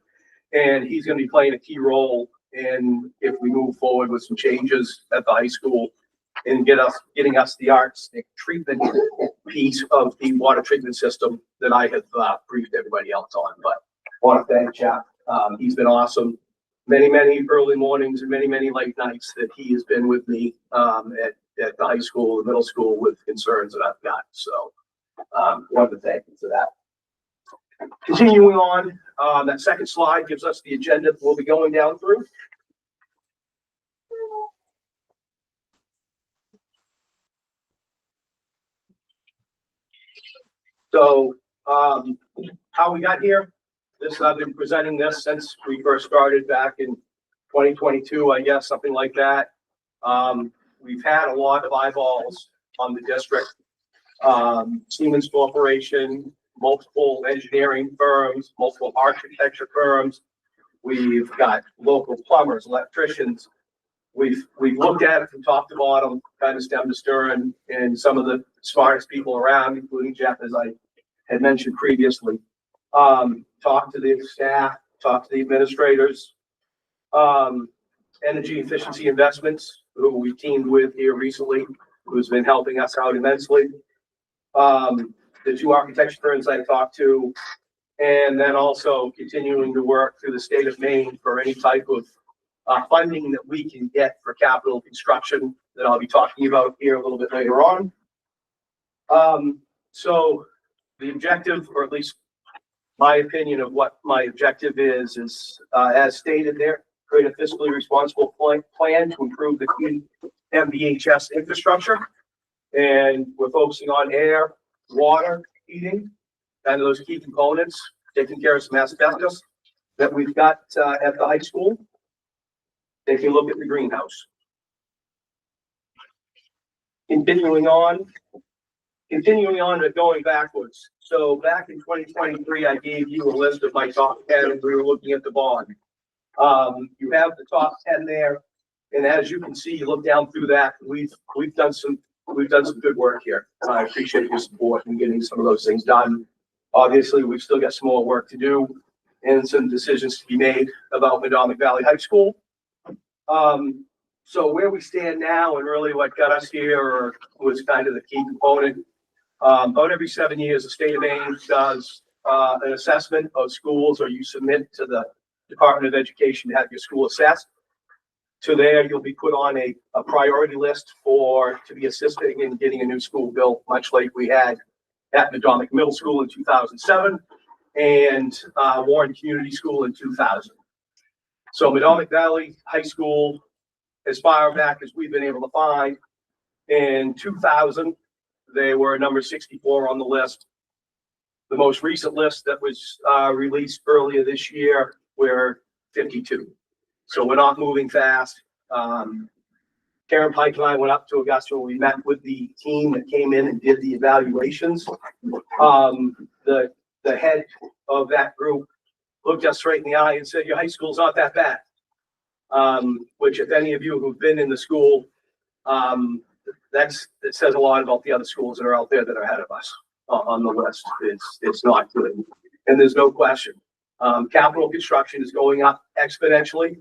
And he's going to be playing a key role in if we move forward with some changes at the high school and getting us the arsenic treatment piece of the water treatment system that I have briefed everybody else on. But I want to thank Jeff. He's been awesome. many early mornings and many late nights that he has been with me at the high school, the middle school with concerns that I've got. So wanted to thank him for that. Continuing on, that second slide gives us the agenda that we'll be going down through. So how we got here, I've been presenting this since we first started back in 2022, I guess, something like that. We've had a lot of eyeballs on the district. Siemens Corporation, multiple engineering firms, multiple architecture firms. We've got local plumbers, electricians. We've looked at it from top to bottom, kind of stem to stern, and some of the smartest people around, including Jeff, as I had mentioned previously. Talked to the staff, talked to the administrators. Energy efficiency investments, who we teamed with here recently, who's been helping us out immensely. The two architecture firms I talked to, and then also continuing to work through the state of Maine for any type of funding that we can get for capital construction that I'll be talking about here a little bit later on. So the objective, or at least my opinion of what my objective is as stated there, create a fiscally responsible plan to improve the MVHS infrastructure. And we're focusing on air, water, heating, and those key components, taking care of some asbestos that we've got at the high school. Take a look at the greenhouse. Continuing on and going backwards. So back in 2023, I gave you a list of my top 10 and we were looking at the bond. You have the top 10 there. And as you can see, you look down through that, we've done some good work here. I appreciate your support in getting some of those things done. Obviously, we've still got some more work to do and some decisions to be made about Madomic Valley High School. So where we stand now and really what got us here was kind of the key component. About every 7 years, the state of Maine does an assessment of schools, or you submit to the Department of Education to have your school assessed. To there, you'll be put on a priority list to be assisting in getting a new school built, much like we had at Madomic Middle School in 2007 and Warren Community School in 2000. So Madomic Valley High School, as far back as we've been able to find, in 2000, they were number 64 on the list. The most recent list that was released earlier this year, we're 52. So we're not moving fast. Karen Pike and I went up to Augusta where we met with the team that came in and did the evaluations. The head of that group looked us straight in the eye and said, your high school's not that bad. Which if any of you who've been in the school, it says a lot about the other schools that are out there that are ahead of us on the list. It's not good. And there's no question. Capital construction is going up exponentially.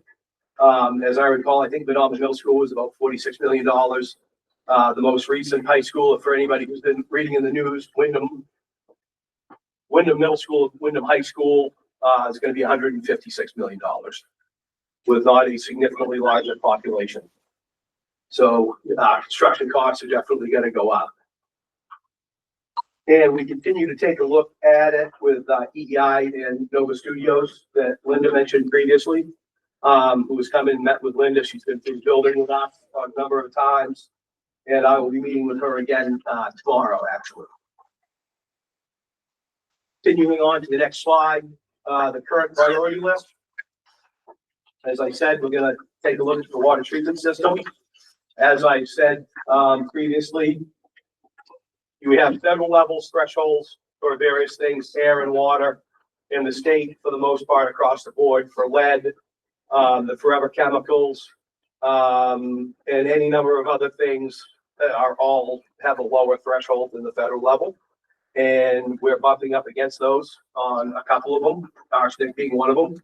As I recall, I think Madomic Middle School was about $46 million. The most recent high school, for anybody who's been reading in the news, Wyndham Middle School, Wyndham High School is going to be $156 million with not a significantly larger population. So construction costs are definitely going to go up. And we continue to take a look at it with EEI and Nova Studios that Linda mentioned previously, who has come and met with Linda. She's been through the building with us a number of times, and I will be meeting with her again tomorrow, actually. Continuing on to the next slide, the current priority list. As I said, we're going to take a look at the water treatment system. As I said previously, you have federal levels thresholds for various things, air and water, in the state for the most part across the board for lead, the forever chemicals, and any number of other things that have a lower threshold than the federal level. And we're bumping up against those on a couple of them, arsenic being one of them.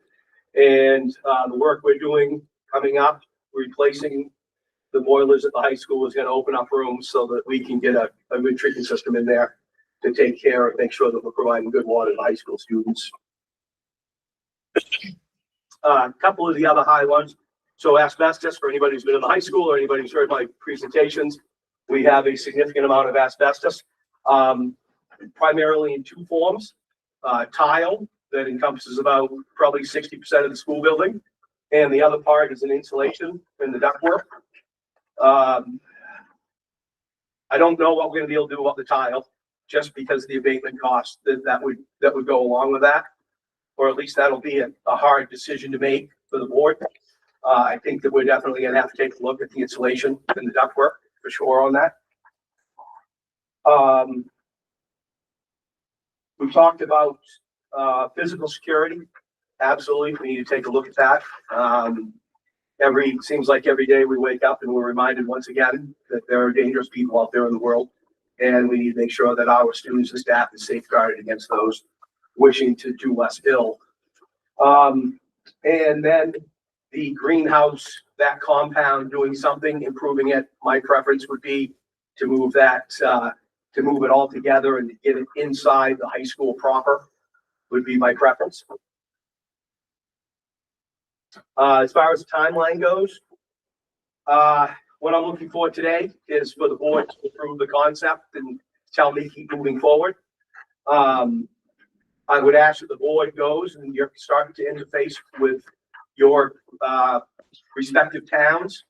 And the work we're doing coming up, replacing the boilers at the high school, is going to open up rooms so that we can get a good treatment system in there to take care and make sure that we're providing good water to high school students. A couple of the other high ones. So asbestos, for anybody who's been in the high school or anybody who's heard my presentations, we have a significant amount of asbestos, primarily in two forms. Tile that encompasses about probably 60% of the school building. And the other part is an insulation in the ductwork. I don't know what we're gonna be able to do about the tile, just because of the abatement cost that would go along with that. Or at least that'll be a hard decision to make for the board. I think that we're definitely gonna have to take a look at the insulation and the ductwork for sure on that. We talked about physical security. Absolutely, we need to take a look at that. Seems like every day we wake up and we're reminded once again that there are dangerous people out there in the world. And we need to make sure that our students and staff is safeguarded against those wishing to do less ill. And then the greenhouse, that compound doing something, improving it, my preference would be to move that, to move it all together and get it inside the high school proper would be my preference. As far as the timeline goes, what I'm looking for today is for the board to approve the concept and tell me keep moving forward. I would ask that the board goes and you're starting to interface with your respective towns,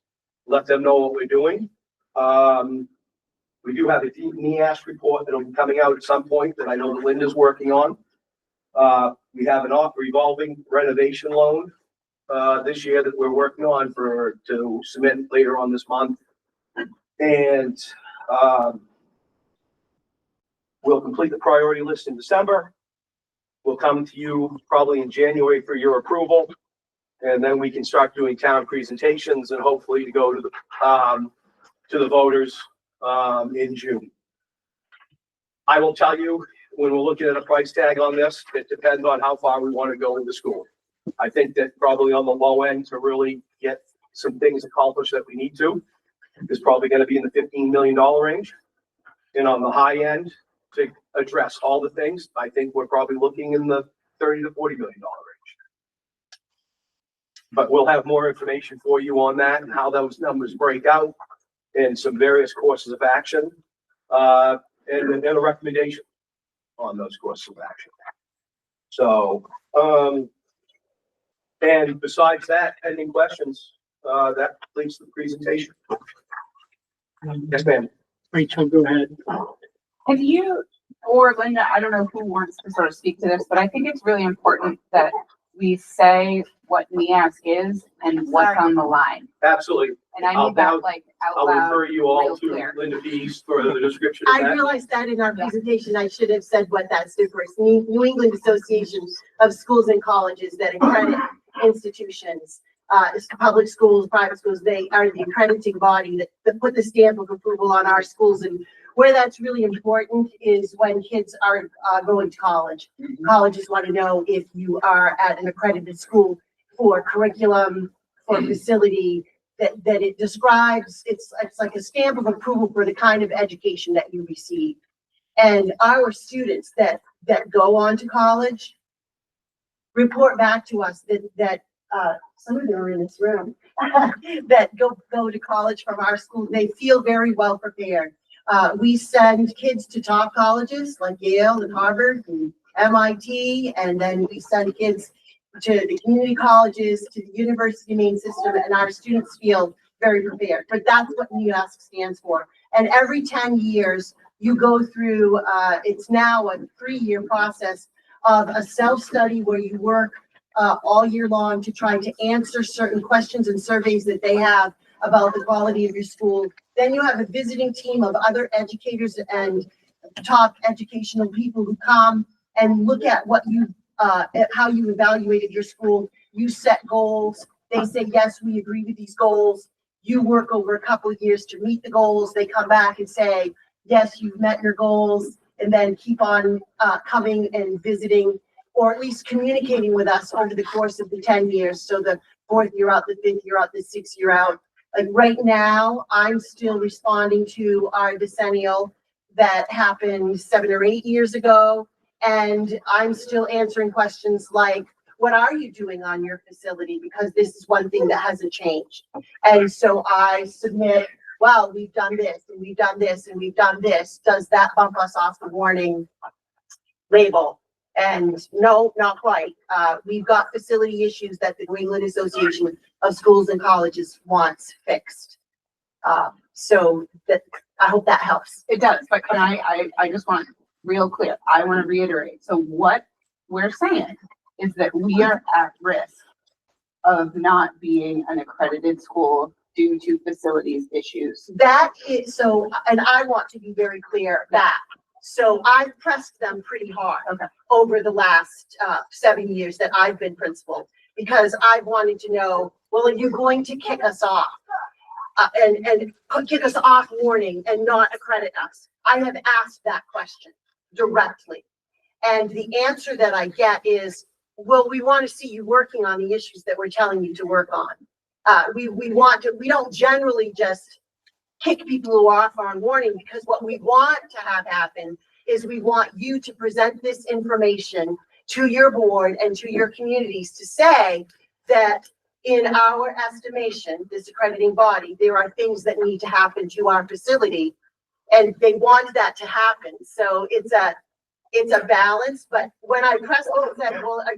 let them know what we're doing. We do have a NEAS report that'll be coming out at some point that I know that Linda's working on. We have an revolving renovation loan this year that we're working on to submit later on this month. And we'll complete the priority list in December. We'll come to you probably in January for your approval. And then we can start doing town presentations and hopefully to go to the voters in June. I will tell you, when we're looking at a price tag on this, it depends on how far we want to go into school. I think that probably on the low end to really get some things accomplished that we need to is probably going to be in the $15 million range. And on the high end to address all the things, I think we're probably looking in the $30 to $40 million range. But we'll have more information for you on that and how those numbers break out and some various courses of action and a recommendation on those courses of action. So, and besides that, pending questions, that completes the presentation. Yes, ma'am. Rachel, go ahead. Have you, or Linda, I don't know who wants to sort of speak to this, but I think it's really important that we say what NEAS is and what's on the line. Absolutely. And I need that like out I'll loud. refer you all real to clear. Linda Pease for the description of I that. realized that in our presentation, I should have said what that stood for. It's New England Association of Schools and Colleges that accredit institutions, public schools, private schools. They are the accrediting body that put the stamp of approval on our schools. And where that's really important is when kids are going to college. Colleges want to know if you are at an accredited school for curriculum, for facility, that it describes, it's like a stamp of approval for the kind of education that you receive. And our students that go on to college report back to us that some of them are in this room that go to college from our school. They feel very well prepared. We send kids to top colleges like Yale and Harvard and MIT, and then we send kids to the community colleges, to the university main system, and our students feel very prepared. But that's what NEAS stands for. And every 10 years, you go through, it's now a 3-year process of a self-study where you work all year long to try to answer certain questions and surveys that they have about the quality of your school. Then you have a visiting team of other educators and top educational people who come and look at what you at how you evaluated your school. You set goals. They say, yes, we agree with these goals. You work over a couple of years to meet the goals. They come back and say, yes, you've met your goals, and then keep on coming and visiting, or at least communicating with us over the course of the 10 years. So the 4th year out, the 5th year out, the 6th year out. Like right now, I'm still responding to our decennial that happened 7 or 8 years ago. And I'm still answering questions like, what are you doing on your facility? Because this is one thing that hasn't changed. And so I submit, well, we've done this and we've done this and we've done this. Does that bump us off the warning label? And no, not quite. We've got facility issues that the New England Association of Schools and Colleges wants fixed. So that, I hope that helps. It does, but can I just want real clear, I want to reiterate. So what we're saying is that we are at risk of not being an accredited school due to facilities issues. That is so, and I want to be very clear that. So I've pressed them pretty hard over the last 7 years that I've been principal, because I wanted to know, well, are you going to kick us off and kick us off warning and not accredit us? I have asked that question directly. And the answer that I get is, well, we want to see you working on the issues that we're telling you to work on. We don't generally just kick people who are off on warning, because what we want to have happen is we want you to present this information to your board and to your communities to say that in our estimation, this accrediting body, there are things that need to happen to our facility, and they want that to happen. So it's a balance. But when I pressed and said, well, are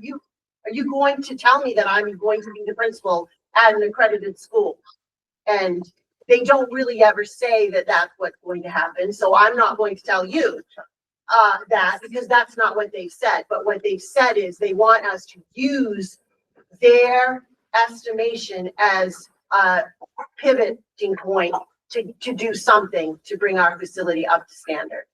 you going to tell me that I'm going to be the principal at an accredited school? And they don't really ever say that that's what's going to happen. So I'm not going to tell you that, because that's not what they've said. But what they've said is they want us to use their estimation as a pivoting point to do something to bring our facility up to standard.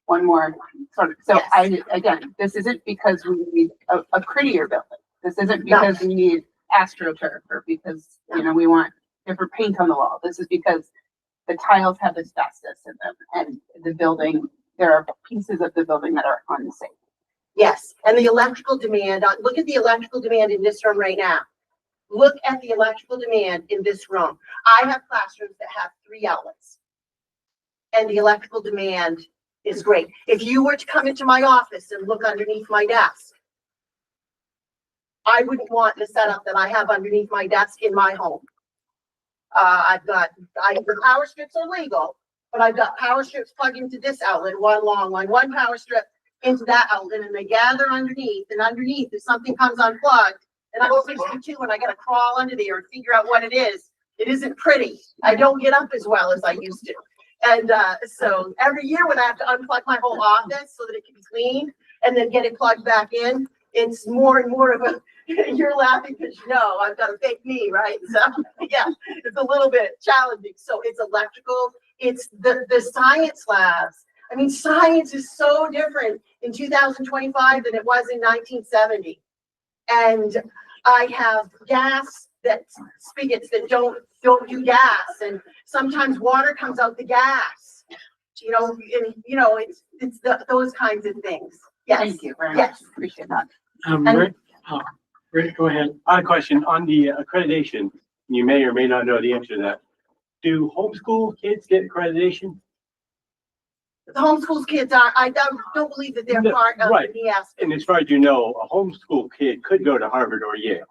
One more sort of, so Yes. again, this isn't because we need a prettier building. This isn't because we need AstroTurf or because, we want different paint on the wall. This is because the tiles have asbestos in them, and the building, there are pieces of the building that are unsafe. Yes, and the electrical demand, look at the electrical demand in this room right now. Look at the electrical demand in this room. I have classrooms that have 3 outlets, and the electrical demand is great. If you were to come into my office and look underneath my desk, I wouldn't want the setup that I have underneath my desk in my home. The power strips are legal, but I've got power strips plugged into this outlet, one long line, one power strip into that outlet, and they gather underneath, and underneath, if something comes unplugged, and I'm 62 and I gotta crawl under there and figure out what it is, it isn't pretty. I don't get up as well as I used to. And so every year when I have to unplug my whole office so that it can be cleaned and then get it plugged back in, it's more and more of a, you're laughing because I've got a fake knee, right? So yeah, it's a little bit challenging. So it's electrical, it's the science labs. I mean, science is so different in 2025 than it was in 1970. And I have gas spigots that don't do gas, and sometimes water comes out the gas. It's those kinds of things. Yes. Thank you very much. Appreciate that. Rick, go ahead. I have a question on the accreditation. You may or may not know the answer to that. Do homeschool kids get accreditation? The homeschools kids I don't believe that they're part of Right. the ES. And as far as you know, a homeschool kid could go to Harvard or Yale.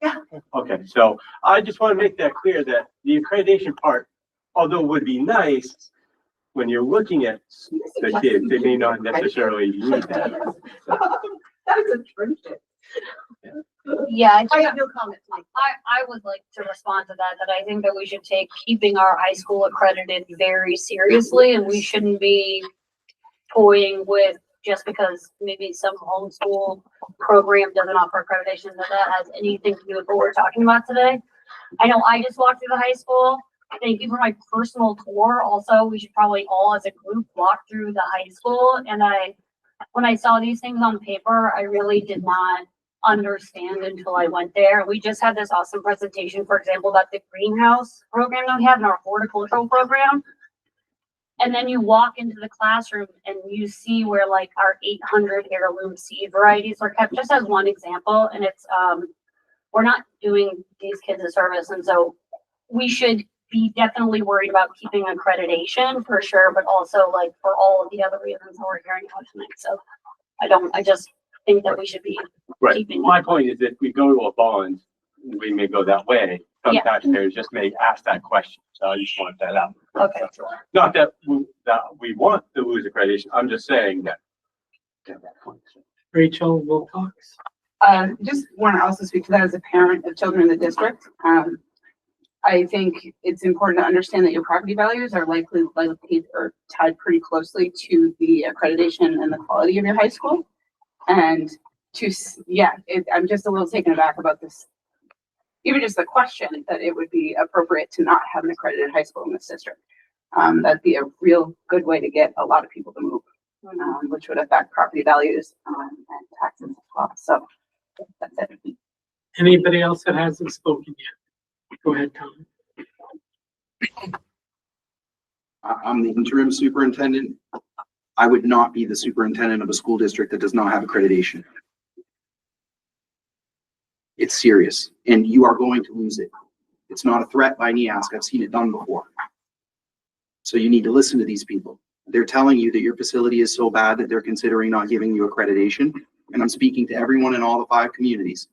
Yeah. Okay, so I just want to make that clear that the accreditation part, although would be nice, when you're looking at the kids, they may not necessarily need that. That is a friendship. Yeah, I have no comment. I would like to respond to that I think that we should take keeping our high school accredited very seriously, and we shouldn't be toying with just because maybe some homeschool program doesn't offer accreditation that has anything to do with what we're talking about today. I know I just walked through the high school. Thank you for my personal tour. Also, we should probably all as a group walk through the high school. And when I saw these things on paper, I really did not understand until I went there. We just had this awesome presentation, for example, about the greenhouse program that we have in our horticultural program. And then you walk into the classroom and you see where like our 800 heirloom seed varieties are kept, just as one example. And it's, we're not doing these kids a service. And so we should be definitely worried about keeping accreditation for sure, but also like for all of the other reasons that we're hearing about tonight. So I just think that we should be Right. keeping. My point is if we go to a bond, we may go that way. Some Yeah. taxpayers just may ask that question. So I just want that out. Okay. Not that we want to lose accreditation. I'm just saying that. Rachel Wilcox. Just want to also speak to that as a parent of children in the district. I think it's important to understand that your property values are likely or tied pretty closely to the accreditation and the quality of your high school. And I'm just a little taken aback about this. Even just the question that it would be appropriate to not have an accredited high school in this district. That'd be a real good way to get a lot of people to move, which would affect property values and taxes as well. So that's it. Anybody else that hasn't spoken yet? Go ahead, Tom. I'm the interim superintendent. I would not be the superintendent of a school district that does not have accreditation. It's serious, and you are going to lose it. It's not a threat by NEASC. I've seen it done before. So you need to listen to these people. They're telling you that your facility is so bad that they're considering not giving you accreditation. And I'm speaking to everyone in all the 5 communities.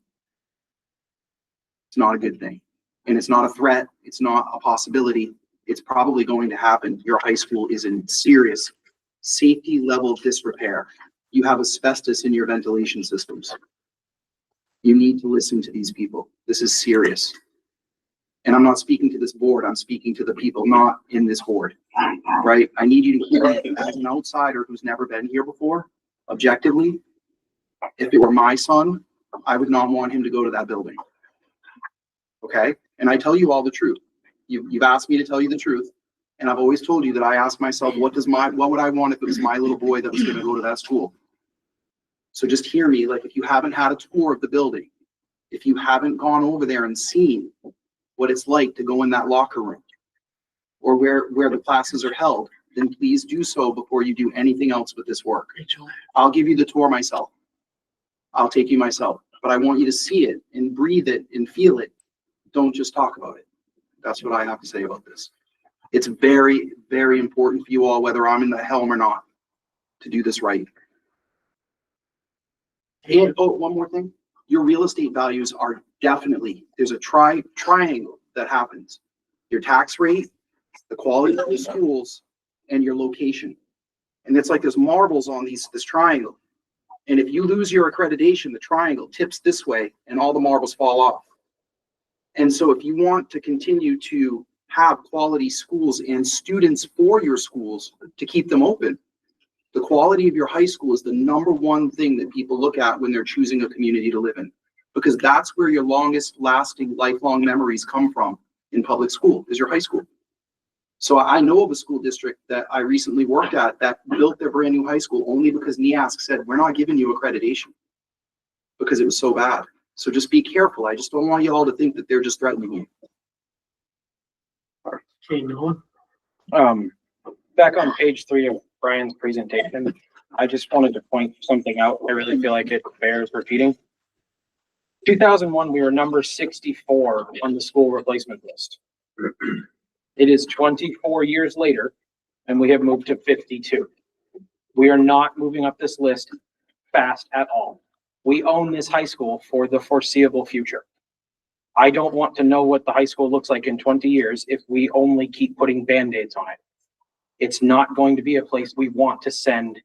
It's not a good thing. And it's not a threat. It's not a possibility. It's probably going to happen. Your high school is in serious safety level disrepair. You have asbestos in your ventilation systems. You need to listen to these people. This is serious. And I'm not speaking to this board. I'm speaking to the people not in this board, right? I need you to hear it as an outsider who's never been here before, objectively. If it were my son, I would not want him to go to that building. Okay? And I tell you all the truth. You've asked me to tell you the truth. And I've always told you that I ask myself, what would I want if it was my little boy that was going to go to that school? So just hear me. Like, if you haven't had a tour of the building, if you haven't gone over there and seen what it's like to go in that locker room or where the classes are held, then please do so before you do anything else with this work. I'll give you the tour myself. I'll take you myself, but I want you to see it and breathe it and feel it. Don't just talk about it. That's what I have to say about this. It's very, very important for you all, whether I'm in the helm or not, to do this right. And one more thing. Your real estate values are definitely, there's a triangle that happens. Your tax rate, the quality of the schools, and your location. And it's like there's marbles on this triangle. And if you lose your accreditation, the triangle tips this way and all the marbles fall off. And so if you want to continue to have quality schools and students for your schools to keep them open, the quality of your high school is the #1 thing that people look at when they're choosing a community to live in, because that's where your longest lasting lifelong memories come from in public school, is your high school. So I know of a school district that I recently worked at that built their brand new high school only because NEASC said, we're not giving you accreditation because it was so bad. So just be careful. I just don't want you all to think that they're just threatening you. Okay, Noah. Back on page 3 of Brian's presentation, I just wanted to point something out. I really feel like it bears repeating. 2001, we were number 64 on the school replacement list. It is 24 years later, and we have moved to 52. We are not moving up this list fast at all. We own this high school for the foreseeable future. I don't want to know what the high school looks like in 20 years if we only keep putting Band-Aids on it. It's not going to be a place we want to send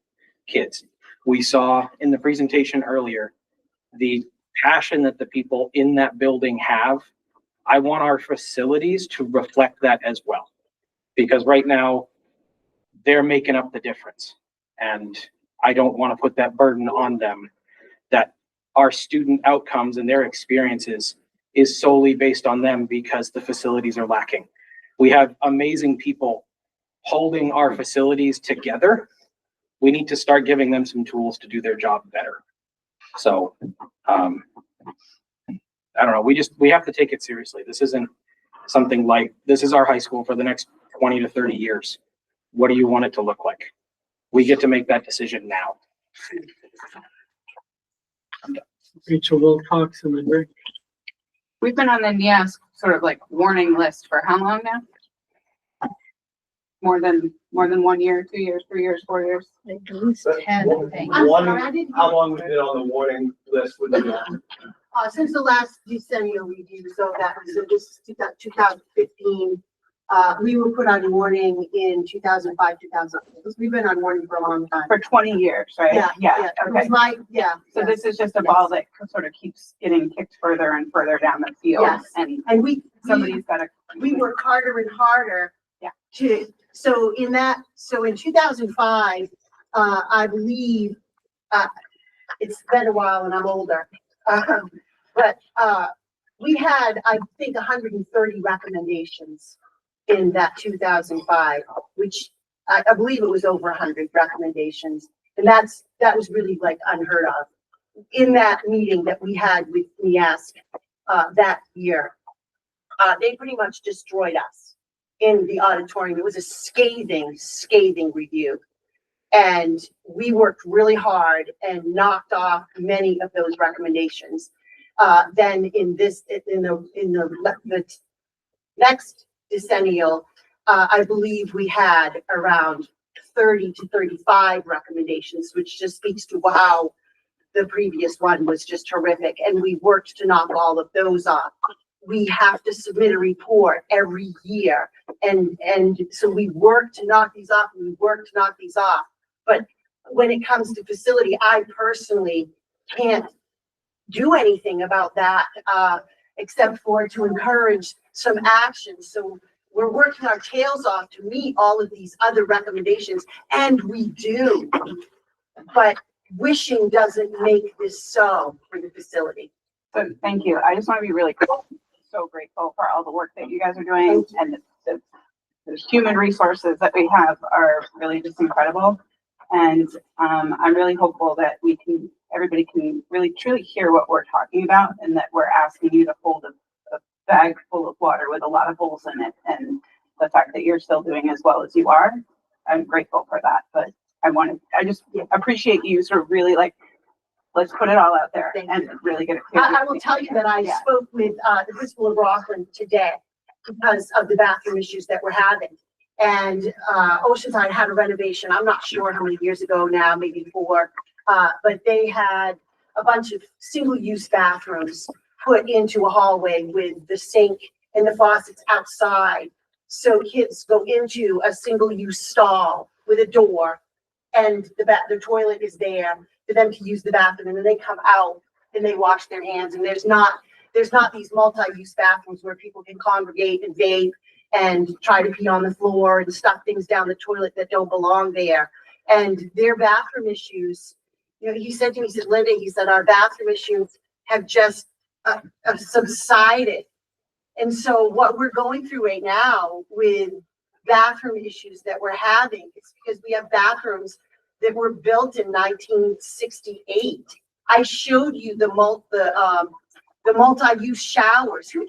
kids. We saw in the presentation earlier, the passion that the people in that building have. I want our facilities to reflect that as well, because right now they're making up the difference. And I don't want to put that burden on them, that our student outcomes and their experiences is solely based on them because the facilities are lacking. We have amazing people holding our facilities together. We need to start giving them some tools to do their job better. So, I don't know. We have to take it seriously. This isn't something like, this is our high school for the next 20 to 30 years. What do you want it to look like? We get to make that decision now. Rachel Wilcox and then Rick. We've been on the NEASC sort of like warning list for how long now? more than 1 year, 2 years, 3 years, 4 years? At least 10, I think. One, how long we've been on the warning list would be on? Since the last decennial review, so that was in this 2015. We were put on warning in 2005, 2006. We've been on warning for a long time. For 20 years, right? Yeah. It was Okay. So this is just a ball that sort of keeps getting kicked further and further down the field. Yes. And Somebody's gotta. we work harder and harder. So in 2005, I believe, it's been a while and I'm older. But we had, I think, 130 recommendations in that 2005, which I believe it was over 100 recommendations. And that was really like unheard of. In that meeting that we had with NIASC that year, they pretty much destroyed us in the auditorium. It was a scathing review. And we worked really hard and knocked off many of those recommendations. Then in the next decennial, I believe we had around 30 to 35 recommendations, which just speaks to how the previous one was just horrific. And we worked to knock all of those off. We have to submit a report every year. And so we work to knock these off, and we work to knock these off. But when it comes to facility, I personally can't do anything about that, except for to encourage some action. So we're working our tails off to meet all of these other recommendations, and we do. But wishing doesn't make this so for the facility. So thank you. I just want to be really so grateful for all the work that you guys are doing, and the human resources that we have are really just incredible. And I'm really hopeful that everybody can really truly hear what we're talking about, and that we're asking you to hold a bag full of water with a lot of holes in it. And the fact that you're still doing as well as you are, I'm grateful for that. But I just appreciate you sort of really let's put it all out there and really get it clear. I will tell you that I spoke with the principal of Rockland today because of the bathroom issues that we're having. And Oceanside had a renovation, I'm not sure how many years ago now, maybe 4, but they had a bunch of single-use bathrooms put into a hallway with the sink and the faucets outside. So kids go into a single-use stall with a door, and the toilet is there for them to use the bathroom, and then they come out and they wash their hands. And there's not these multi-use bathrooms where people can congregate and vape and try to pee on the floor and stuff things down the toilet that don't belong there. And their bathroom issues, he said to me, Linda, our bathroom issues have just subsided. And so what we're going through right now with bathroom issues that we're having is because we have bathrooms that were built in 1968. I showed you the multi-use showers. Who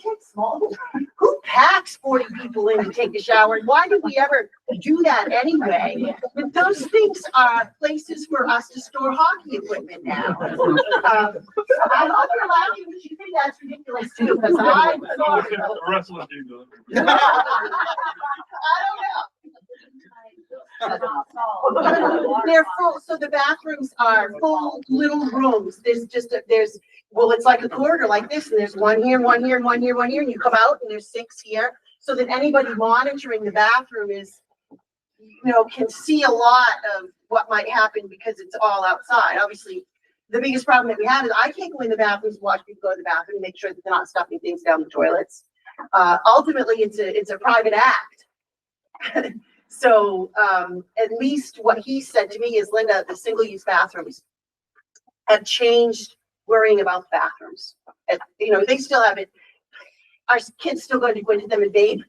packs 40 people in to take a shower? And why did we ever do that anyway? But those things are places for us to store hockey equipment now. I hope you're laughing, but you think that's ridiculous too, because I thought. The wrestling team does. I don't know. They're full, so the bathrooms are full little rooms. Well, it's like a corridor like this, and there's one here, one here, one here, one here, and you come out and there's 6 here. So that anybody monitoring the bathroom can see a lot of what might happen because it's all outside. Obviously, the biggest problem that we have is I can't go in the bathrooms, watch people go to the bathroom, and make sure that they're not stuffing things down the toilets. Ultimately, it's a private act. So at least what he said to me is, Linda, the single-use bathrooms have changed worrying about the bathrooms. They still have it. Our kids still going to go into them and bathe.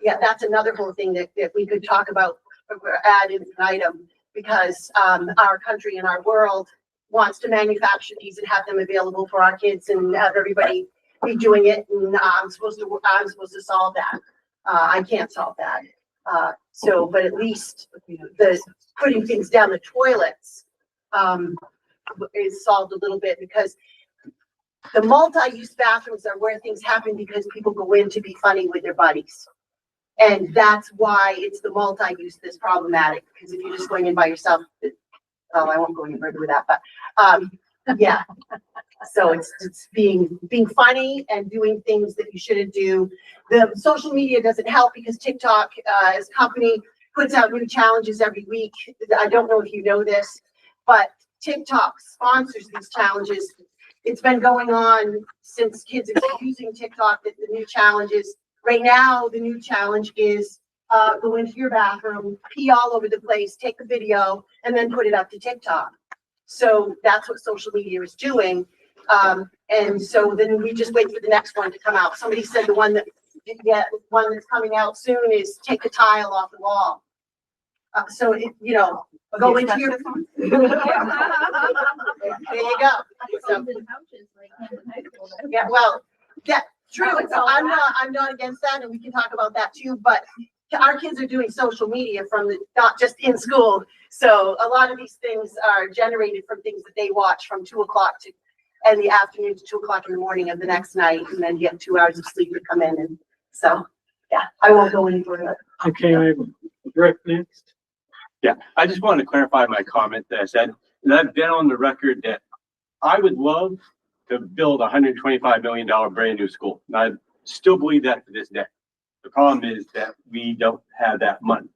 Yeah, that's another whole thing that we could talk about or add in an item, because our country and our world wants to manufacture these and have them available for our kids and have everybody be doing it. And I'm supposed to solve that. I can't solve that. But at least the putting things down the toilets is solved a little bit, because the multi-use bathrooms are where things happen because people go in to be funny with their buddies. And that's why it's the multi-use that's problematic, because if you're just going in by yourself, I won't go any further with that, but, yeah. So it's being funny and doing things that you shouldn't do. The social media doesn't help because TikTok, as a company, puts out new challenges every week. I don't know if you know this, but TikTok sponsors these challenges. It's been going on since kids are using TikTok, that the new challenges. Right now, the new challenge is go into your bathroom, pee all over the place, take a video, and then put it up to TikTok. So that's what social media is doing. And so then we just wait for the next one to come out. Somebody said the one that's coming out soon is take a tile off the wall. So it, go into your. There you go. So, yeah, well, yeah, true. So I'm not against that, and we can talk about that too. But our kids are doing social media not just in school. So a lot of these things are generated from things that they watch from 2 o'clock in the afternoon to 2 o'clock in the morning of the next night, and then get 2 hours of sleep to come in. And so, yeah, I won't go any further. Okay, I have Rick next. Yeah, I just wanted to clarify my comment that I said, and I've been on the record that I would love to build a $125 million brand new school. And I still believe that to this day. The problem is that we don't have that money.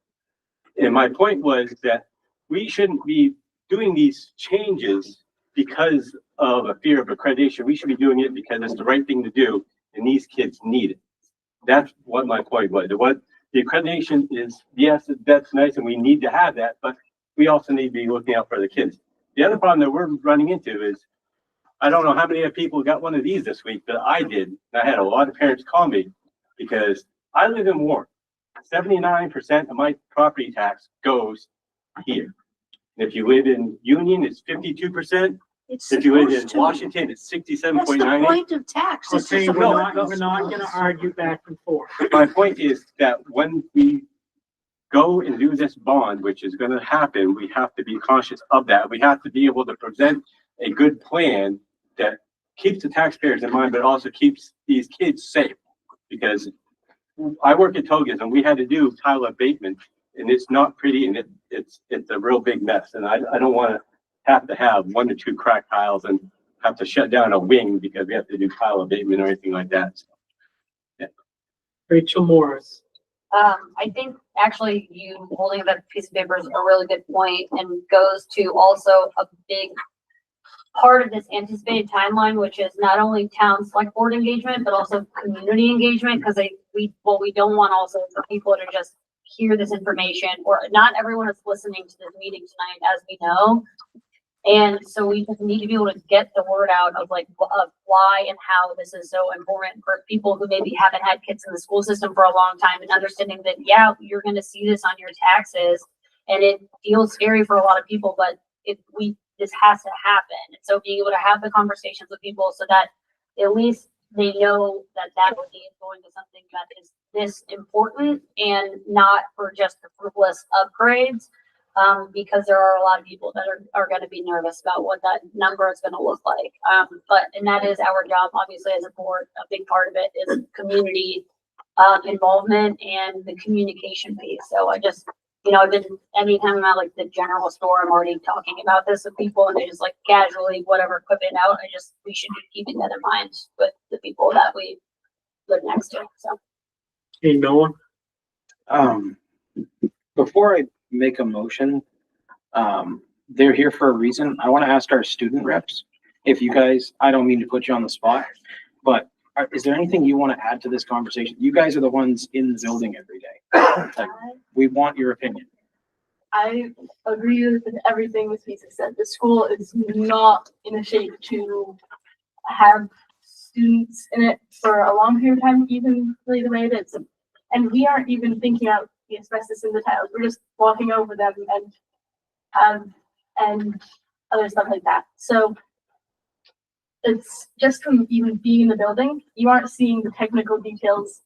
And my point was that we shouldn't be doing these changes because of a fear of accreditation. We should be doing it because it's the right thing to do, and these kids need it. That's what my point was. What the accreditation is, yes, that's nice, and we need to have that, but we also need to be looking out for the kids. The other problem that we're running into is, I don't know how many people got one of these this week, but I did. And I had a lot of parents call me because I live in Warren. 79% of my property tax goes here. And if you live in Union, it's 52%. If you live in Washington, it's 67.98. That's the point of tax. It's Okay, just we're a- not gonna argue back and forth. My point is that when we go and do this bond, which is gonna happen, we have to be conscious of that. We have to be able to present a good plan that keeps the taxpayers in mind, but also keeps these kids safe. Because I work at Togas and we had to do tile abatement, and it's not pretty, and it's a real big mess. And I don't want to have 1 or 2 cracked tiles and have to shut down a wing because we have to do tile abatement or anything like that. So, yeah. Rachel Morris. I think actually you holding that piece of paper is a really good point and goes to also a big part of this anticipated timeline, which is not only town select board engagement, but also community engagement. Because what we don't want also is for people to just hear this information, or not everyone is listening to this meeting tonight, as we know. And so we just need to be able to get the word out of why and how this is so important for people who maybe haven't had kids in the school system for a long time, and understanding that, yeah, you're going to see this on your taxes and it feels scary for a lot of people, but this has to happen. And so being able to have the conversations with people so that at least they know that money is going to something that is this important and not for just the frivolous upgrades. Because there are a lot of people that are going to be nervous about what that number is going to look like. And that is our job, obviously, as a board. A big part of it is community involvement and the communication piece. So I just, I've been, anytime I'm at like the general store, I'm already talking about this with people, and they just like casually, whatever, equipment out. We should be keeping that in mind with the people that we live next to. So. Hey, Noah. Before I make a motion, they're here for a reason. I want to ask our student reps, if you guys, I don't mean to put you on the spot, but is there anything you want to add to this conversation? You guys are the ones in the building every day. Like, we want your opinion. I agree with everything Ms. Lisa said. The school is not in a shape to have students in it for a long period of time, even really the way it is. And we aren't even thinking out the asbestos in the tiles. We're just walking over them and other stuff like that. So it's just from even being in the building, you aren't seeing the technical details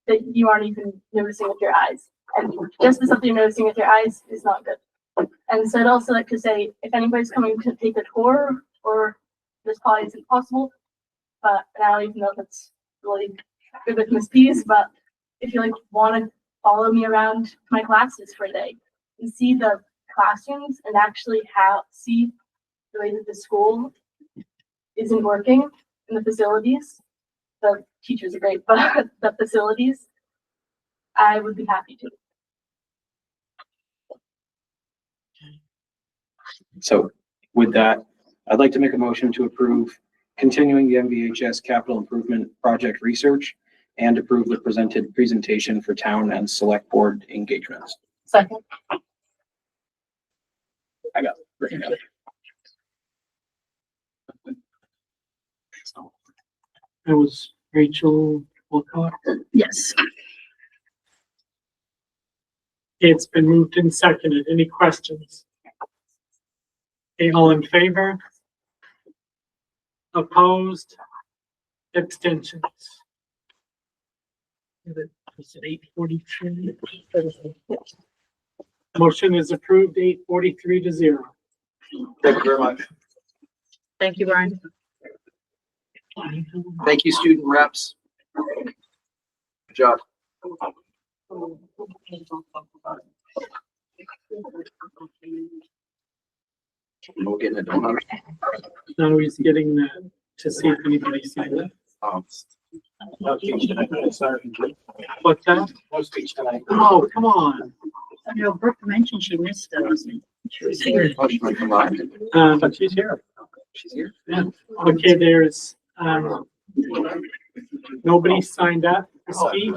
that you aren't even noticing with your eyes. And just the stuff you're noticing with your eyes is not good. And so I'd also like to say, if anybody's coming to take a tour, or this probably isn't possible, but I don't even know if it's really good with Ms. Pease, but if you like want to follow me around my classes for a day and see the classrooms and actually see the way that the school isn't working in the facilities. The teachers are great, but the facilities, I would be happy to. So with that, I'd like to make a motion to approve continuing the MVHS capital improvement project research and approve the presentation for town and select board engagements. Second. I got it. That was Rachel Wilcox. Yes. It's been moved and seconded. Any questions? Okay, all in favor? Opposed? Abstentions? Is it 8:43? Motion is approved, 8:43-0. Thank you very much. Thank you, Brian. Thank you, student reps. Good job. We'll get it done. Now he's getting that to see if anybody's seen it. What's that? Oh, come on. You know, Brooke mentioned she missed those. She was here. Oh, she might come by. But she's here. She's here. Yeah. Okay, there's, nobody signed up to speak.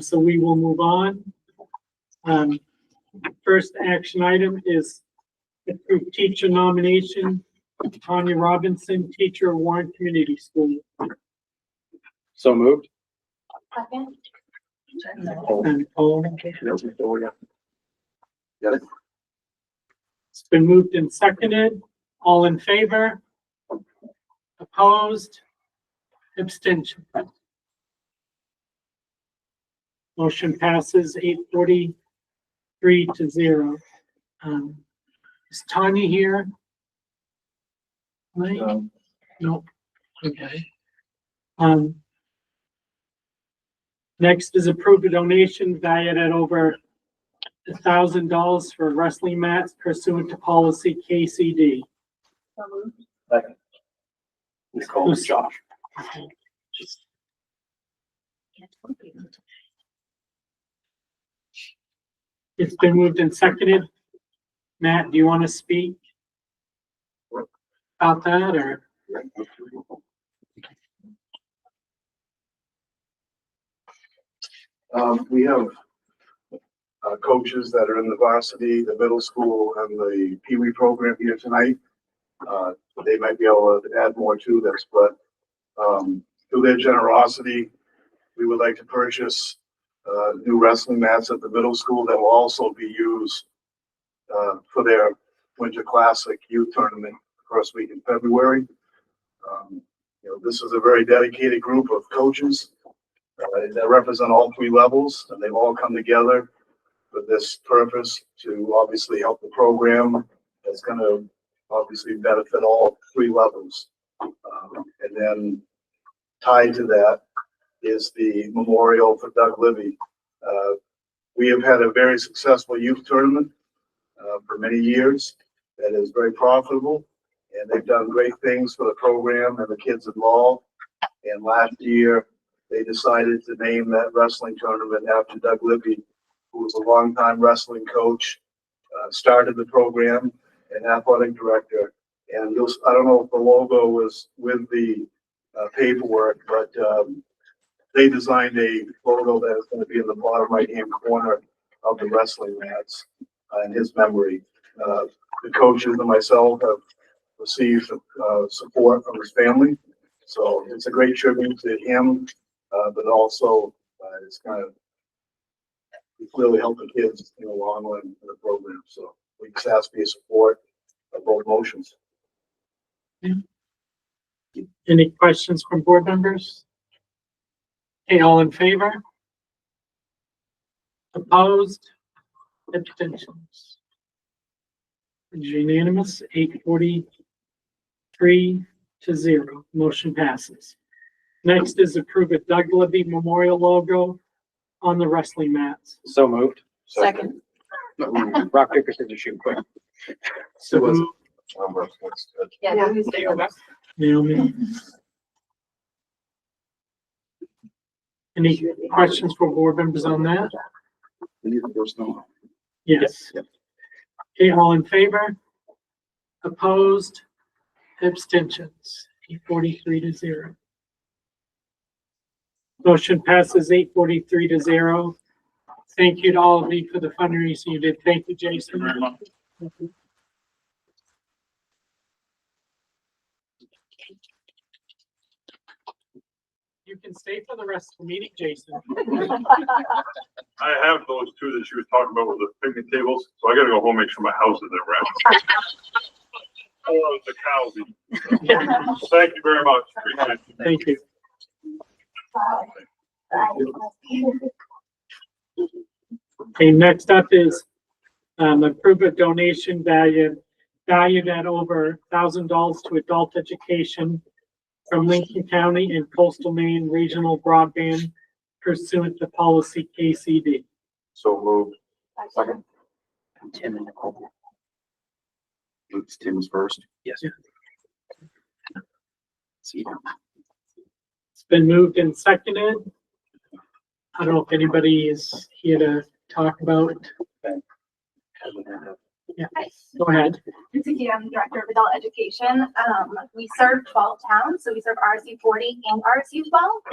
So we will move on. First action item is approve teacher nomination, Tanya Robinson, teacher of Warren Community School. So moved. Second. And Paul. Got it? It's been moved and seconded. All in favor? Opposed? Abstention? Motion passes 8:43-0. Is Tanya here? Right? No. Okay. Next is approve a donation valued at over $1,000 for wrestling mats pursuant to policy KCD. Second. Nicole and Josh. It's been moved and seconded. Matt, do you want to speak about that or? We have coaches that are in the varsity, the middle school, and the Pee Wee program here tonight. They might be able to add more to this, but through their generosity, we would like to purchase new wrestling mats at the middle school that will also be used for their Winter Classic Youth Tournament first week in February. This is a very dedicated group of coaches that represent all three levels, and they've all come together for this purpose to obviously help the program. That's going to obviously benefit all three levels. And then tied to that is the memorial for Doug Libby. We have had a very successful youth tournament for many years that is very profitable, and they've done great things for the program and the kids involved. And last year, they decided to name that wrestling tournament after Doug Libby, who was a longtime wrestling coach, started the program and athletic director. And I don't know if the logo was with the paperwork, but they designed a logo that is going to be in the bottom right-hand corner of the wrestling mats in his memory. The coaches and myself have received support from his family. So it's a great tribute to him, but also it's kind of clearly helped the kids in the long run in the program. So we just ask for your support of both motions. Any questions from board members? Okay, all in favor? Opposed? Abstentions? It's unanimous, 8:43-0. Motion passes. Next is approve a Doug Libby Memorial logo on the wrestling mats. So moved. Second. Rock, paper, scissors, shoot, quick. So who, Yeah. Naomi? Any questions for board members on that? Yes. Okay, all in favor? Opposed? Abstentions? 843-0. Motion passes 843-0. Thank you to all of you for the fundraising you did. Thank you, Jason. Very much. You can stay for the rest of the meeting, Jason. I have those two that she was talking about with the picnic tables, so I gotta go home, and make sure my house is in wrapped. Oh, the cows. Thank you very much. Appreciate it. Thank you. Okay, next up is approve a donation valued at over $1,000 to adult education from Lincoln County and Coastal Maine Regional Broadband pursuant to policy KCD. So moved. Second. Tim and Nicole. It's Tim's first. Yes. See. It's been moved and seconded. I don't know if anybody is here to talk about. Yeah, go ahead. Vicky, I'm the Director of Adult Education. We serve 12 towns, so we serve RSU 40 and RSU 12.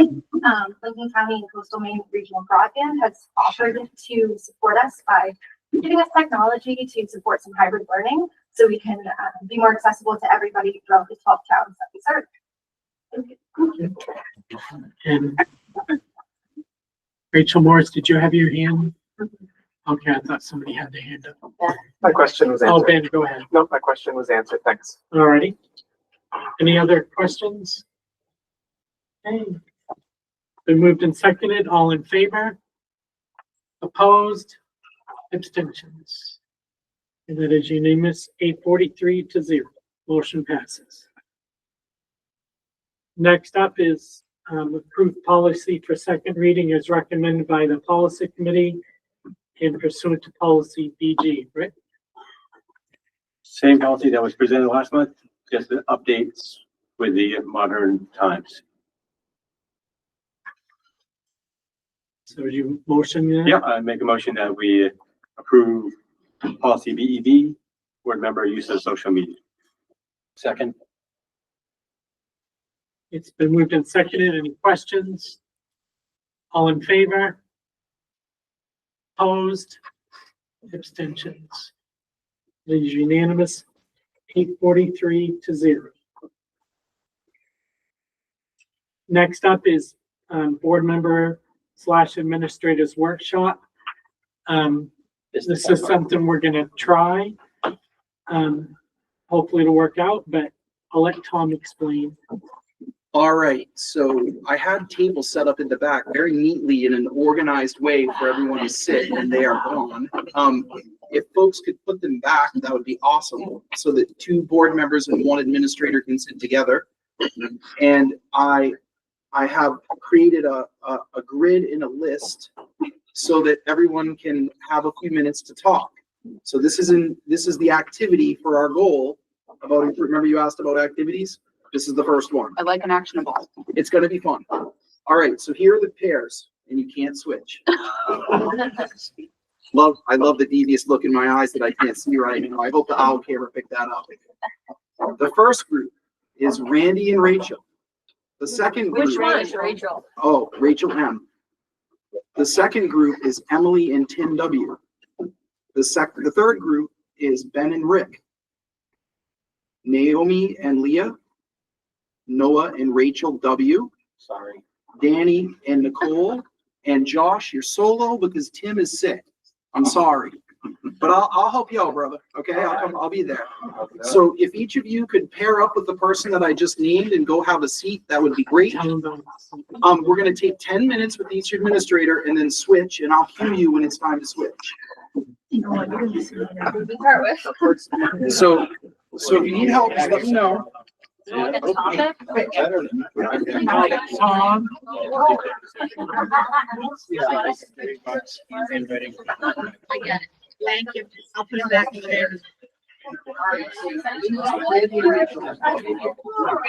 Lincoln County and Coastal Maine Regional Broadband has offered to support us by giving us technology to support some hybrid learning so we can be more accessible to everybody throughout the 12 towns that we serve. And Rachel Morris, did you have your hand? Okay, I thought somebody had their hand up. My question was Oh, answered. Ben, go ahead. No, my question was answered. Thanks. Alrighty. Any other questions? Okay. Been moved and seconded. All in favor? Opposed? Abstentions? And that is unanimous, 843-0. Motion passes. Next up is approved policy for second reading as recommended by the policy committee and pursuant to policy BG, right? Same policy that was presented last month, just the updates with the modern times. So you motion that? Yeah, I make a motion that we approve policy BEV, board member use of social media. Second. It's been moved and seconded. Any questions? All in favor? Opposed? Abstentions? It is unanimous, 843-0. Next up is board member / administrators workshop. This is something we're gonna try. Hopefully it'll work out, but I'll let Tom explain. All right, so I had tables set up in the back very neatly in an organized way for everyone to sit, and they are gone. If folks could put them back, that would be awesome, so that 2 board members and 1 administrator can sit together. And I have created a grid and a list so that everyone can have a few minutes to talk. So this is the activity for our goal about, remember you asked about activities? This is the first one. I like an actionable. It's gonna be fun. All right, so here are the pairs, and you can't switch. I love the devious look in my eyes that I can't see right now. I hope the owl camera picked that up. The first group is Randy and Rachel. The second group. Which one is Rachel? Oh, Rachel M. The second group is Emily and Tim W. The third group is Ben and Rick. Naomi and Leah. Noah and Rachel W. Sorry. Danny and Nicole. And Josh, you're solo because Tim is sick. I'm sorry. But I'll help you out, brother. Okay, I'll be there. So if each of you could pair up with the person that I just named and go have a seat, that would be great. We're gonna take 10 minutes with each administrator and then switch, and I'll cue you when it's time to switch. So if you need help, just let me know. Tom. Thank you. I'll put it back in there.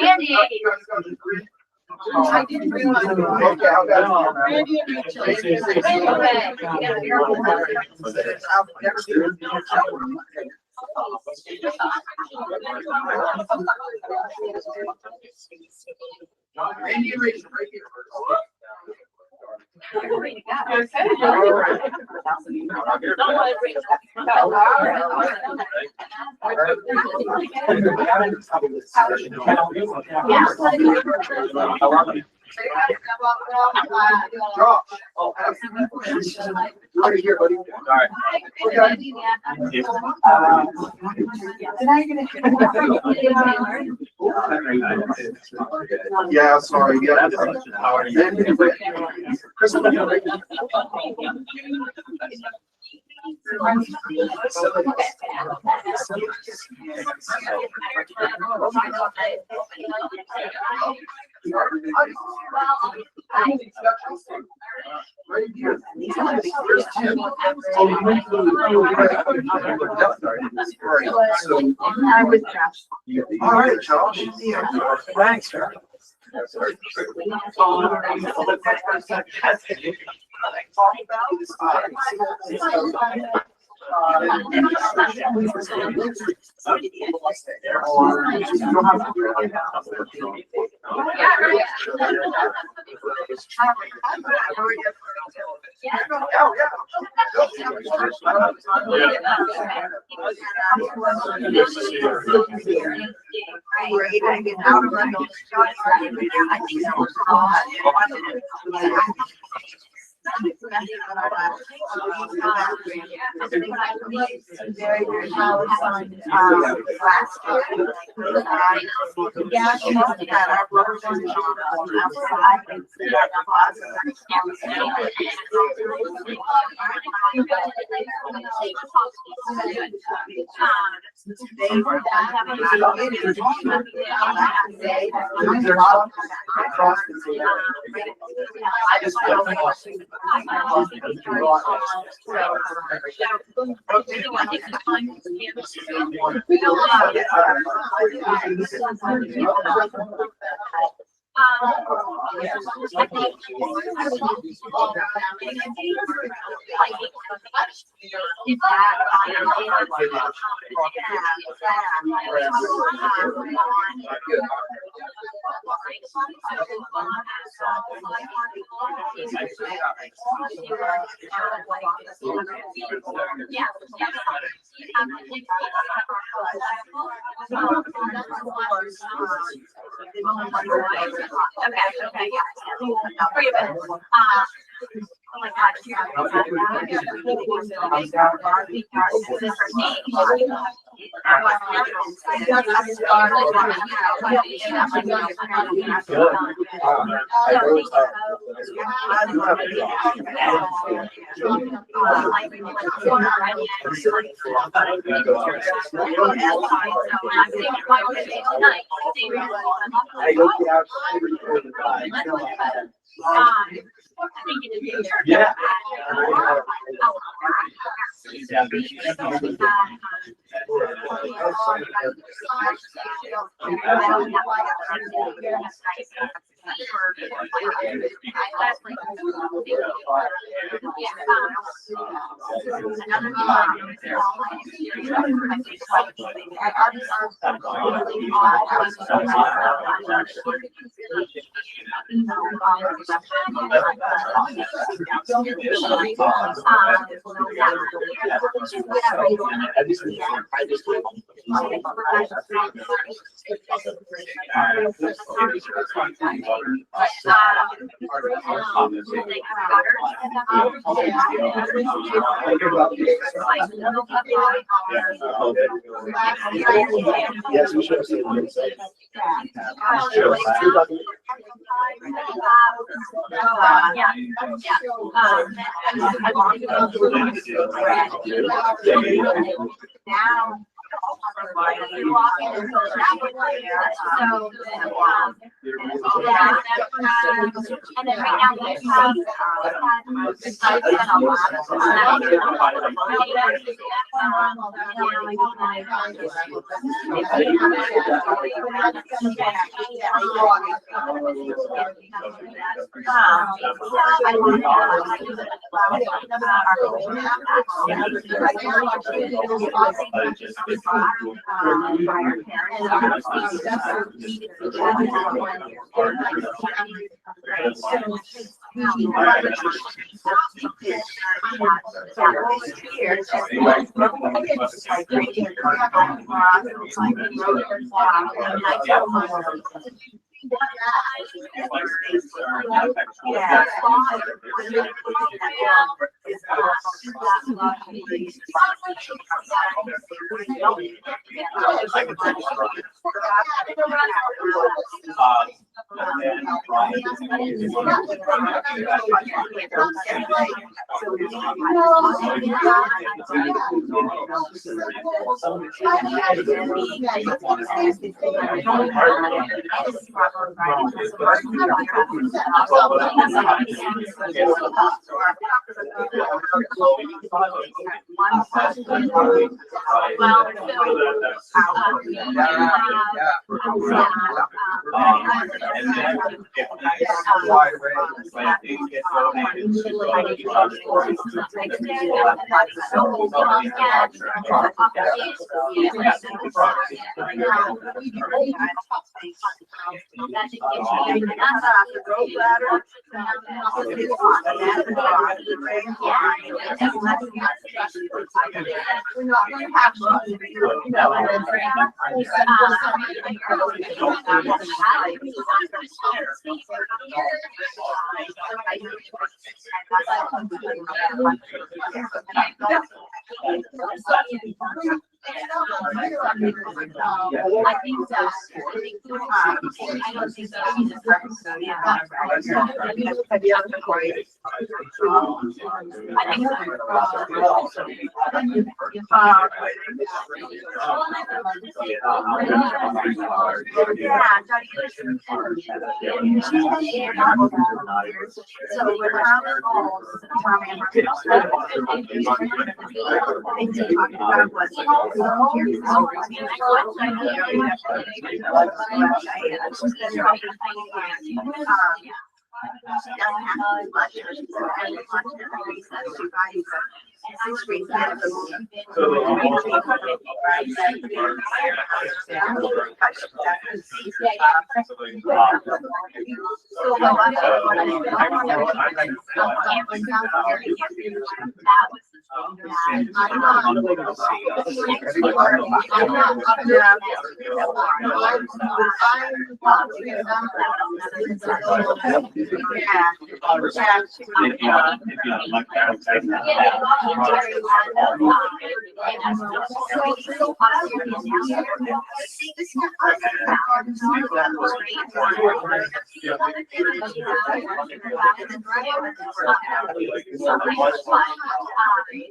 Randy. I didn't bring my. Okay, I'll go. Randy and Rachel. Randy and Rachel, right here. Josh. Oh, right here, buddy. All right. Yeah, sorry. Yeah. How are you? Chris, all right, Josh. Thanks, sir. Very good. Last year, yeah, she had our brothers on outside. Yeah. Yes, we should have seen it.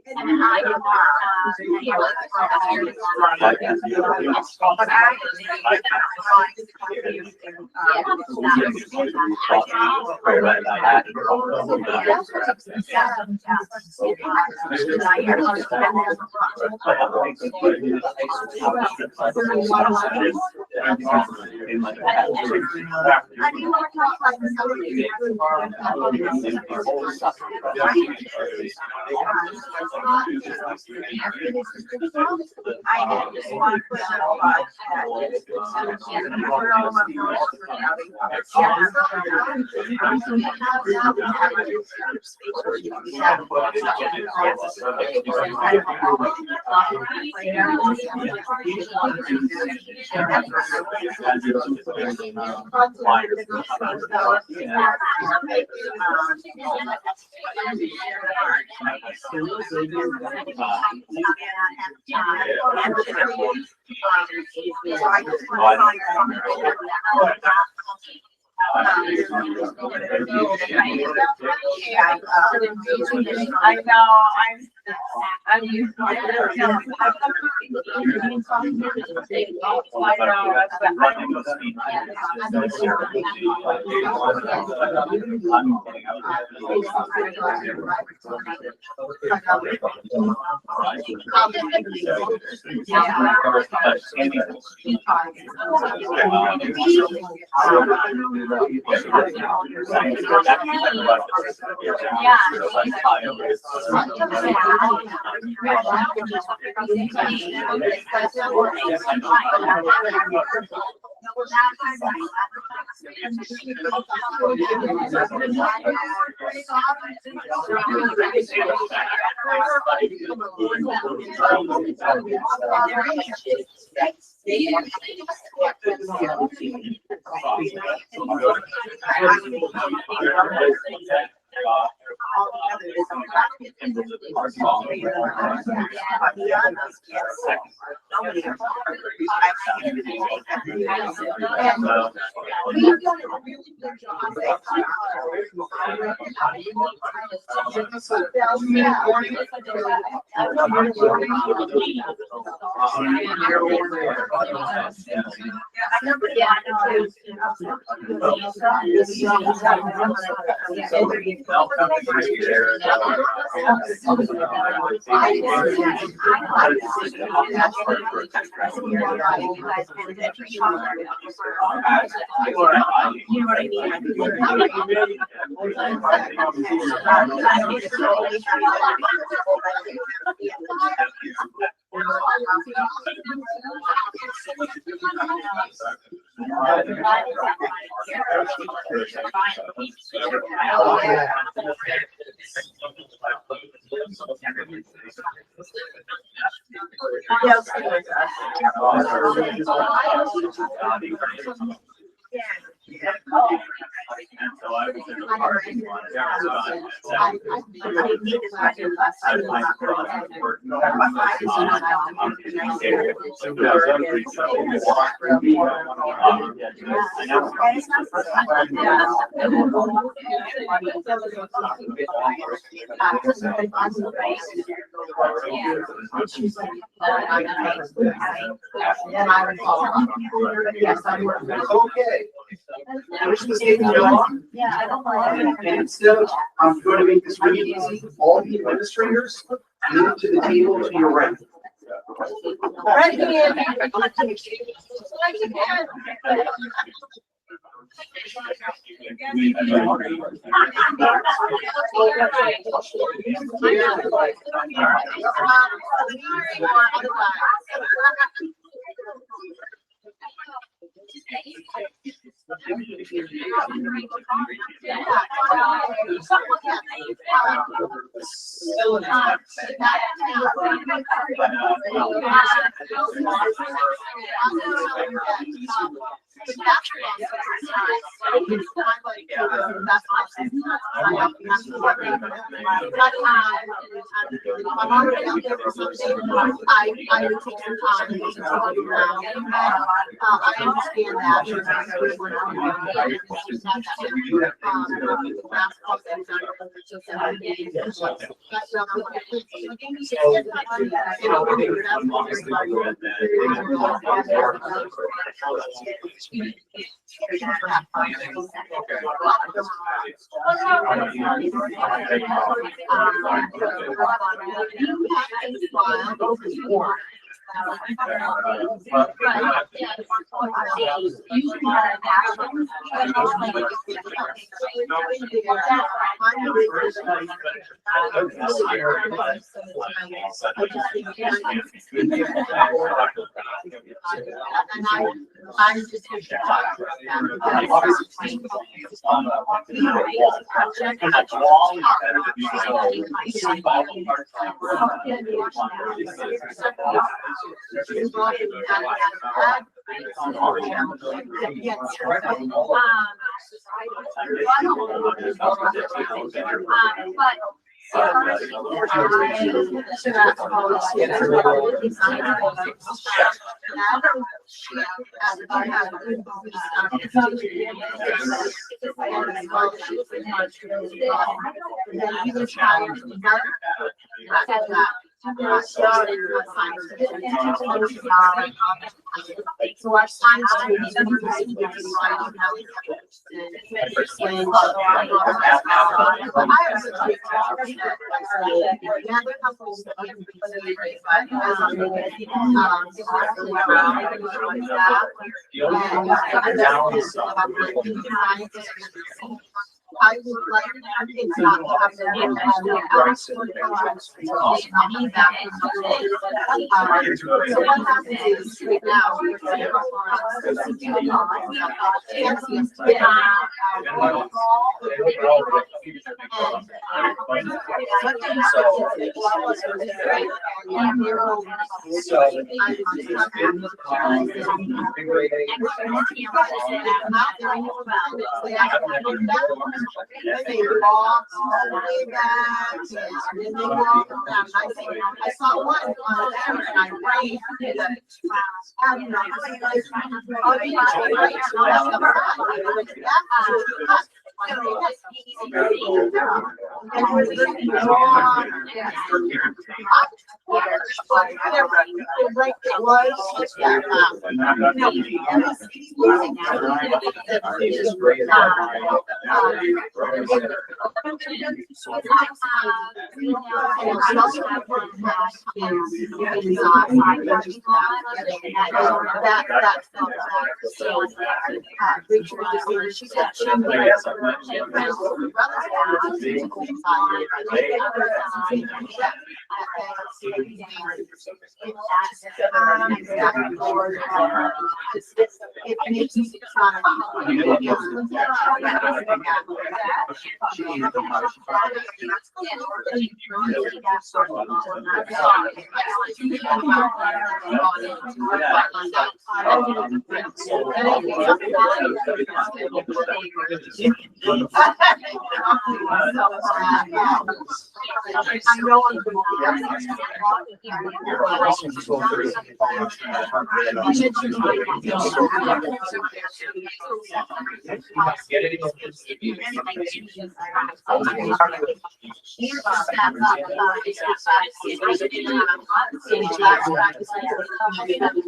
And then right now we have, I know, I'm used to it. Okay. Finish the statement, John. And instead of, I'm going to make this really easy. All the administrators move to the table to your right. Right here. I would take some time to talk around. I understand that. I'm just here to talk So our science I would like it's not to have to so what happens is right now they walk all the way back, and then they walk around. I saw one on the camera, and I ran. I don't know. I'll be right. She said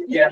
Yeah.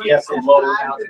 Yes, and low housing.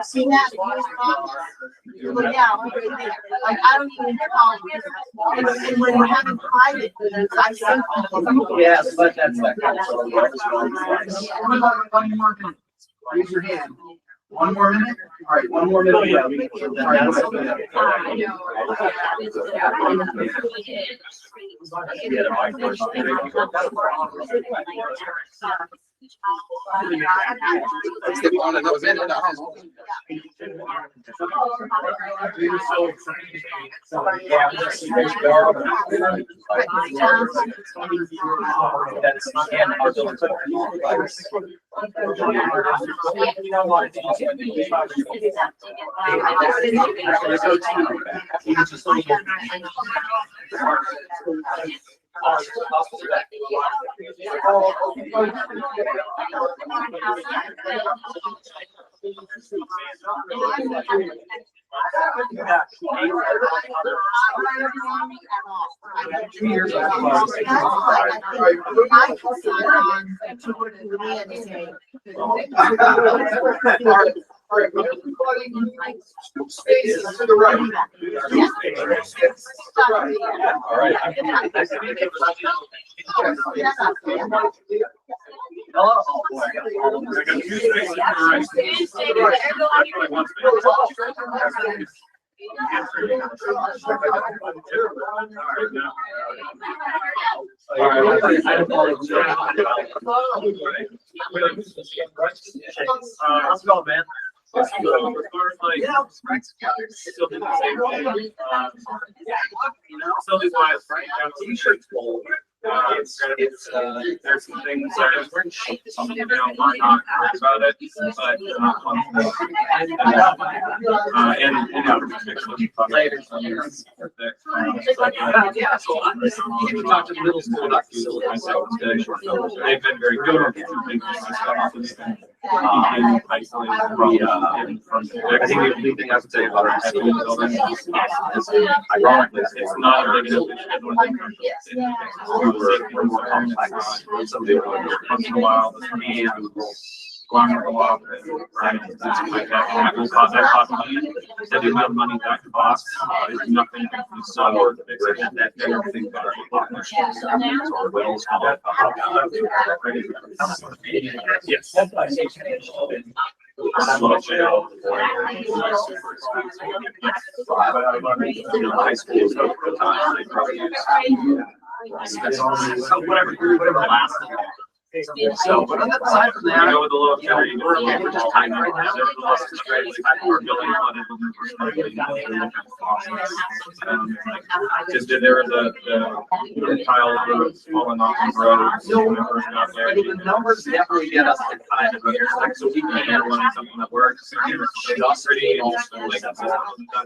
See that? Look down, like I don't even call it. And when we're having private meetings, I say. Yes, but that's like. One more minute. Raise your hand. One more minute? All right, one more minute. Yeah. Let's get on another minute. Spaces to the right. All right. Let's go, man. Facilities wise, right now, t-shirts full. It's there's some things that are might not talk about it, but yeah, so I'm talked to the middle school about facilities, so today short notice. They've been very good on getting things and isolated from I think the only thing I would say about our school building is ironically it's not a big enough we're more complex. Somebody will go once in a while, this and going to go off and something like that. That will cost money. So the amount of money that costs is nothing. So that everything about our population. Or wells. Yes. Slow jail. High school is over the time. They probably use. So whatever last. So, but aside from that, with the low carry, we're just tight right now. We're building just did there the tile falling off the road. The numbers definitely get us to kind of intersect, so we can handle something that works. Just pretty also like that's done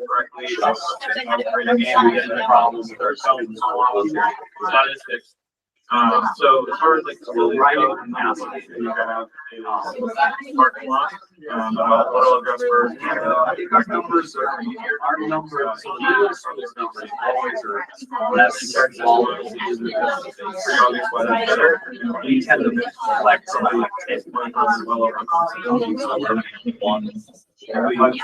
correctly. And we get the problems with ourselves. That is fixed. So as far as like the writing capacity, we have a parking lot. What I'll address first. I think our numbers are easier. Our numbers, so the yields from this number is always are less compared to all of those. Regardless why that's better. We tend to collect something like 10 points as well over one. And we got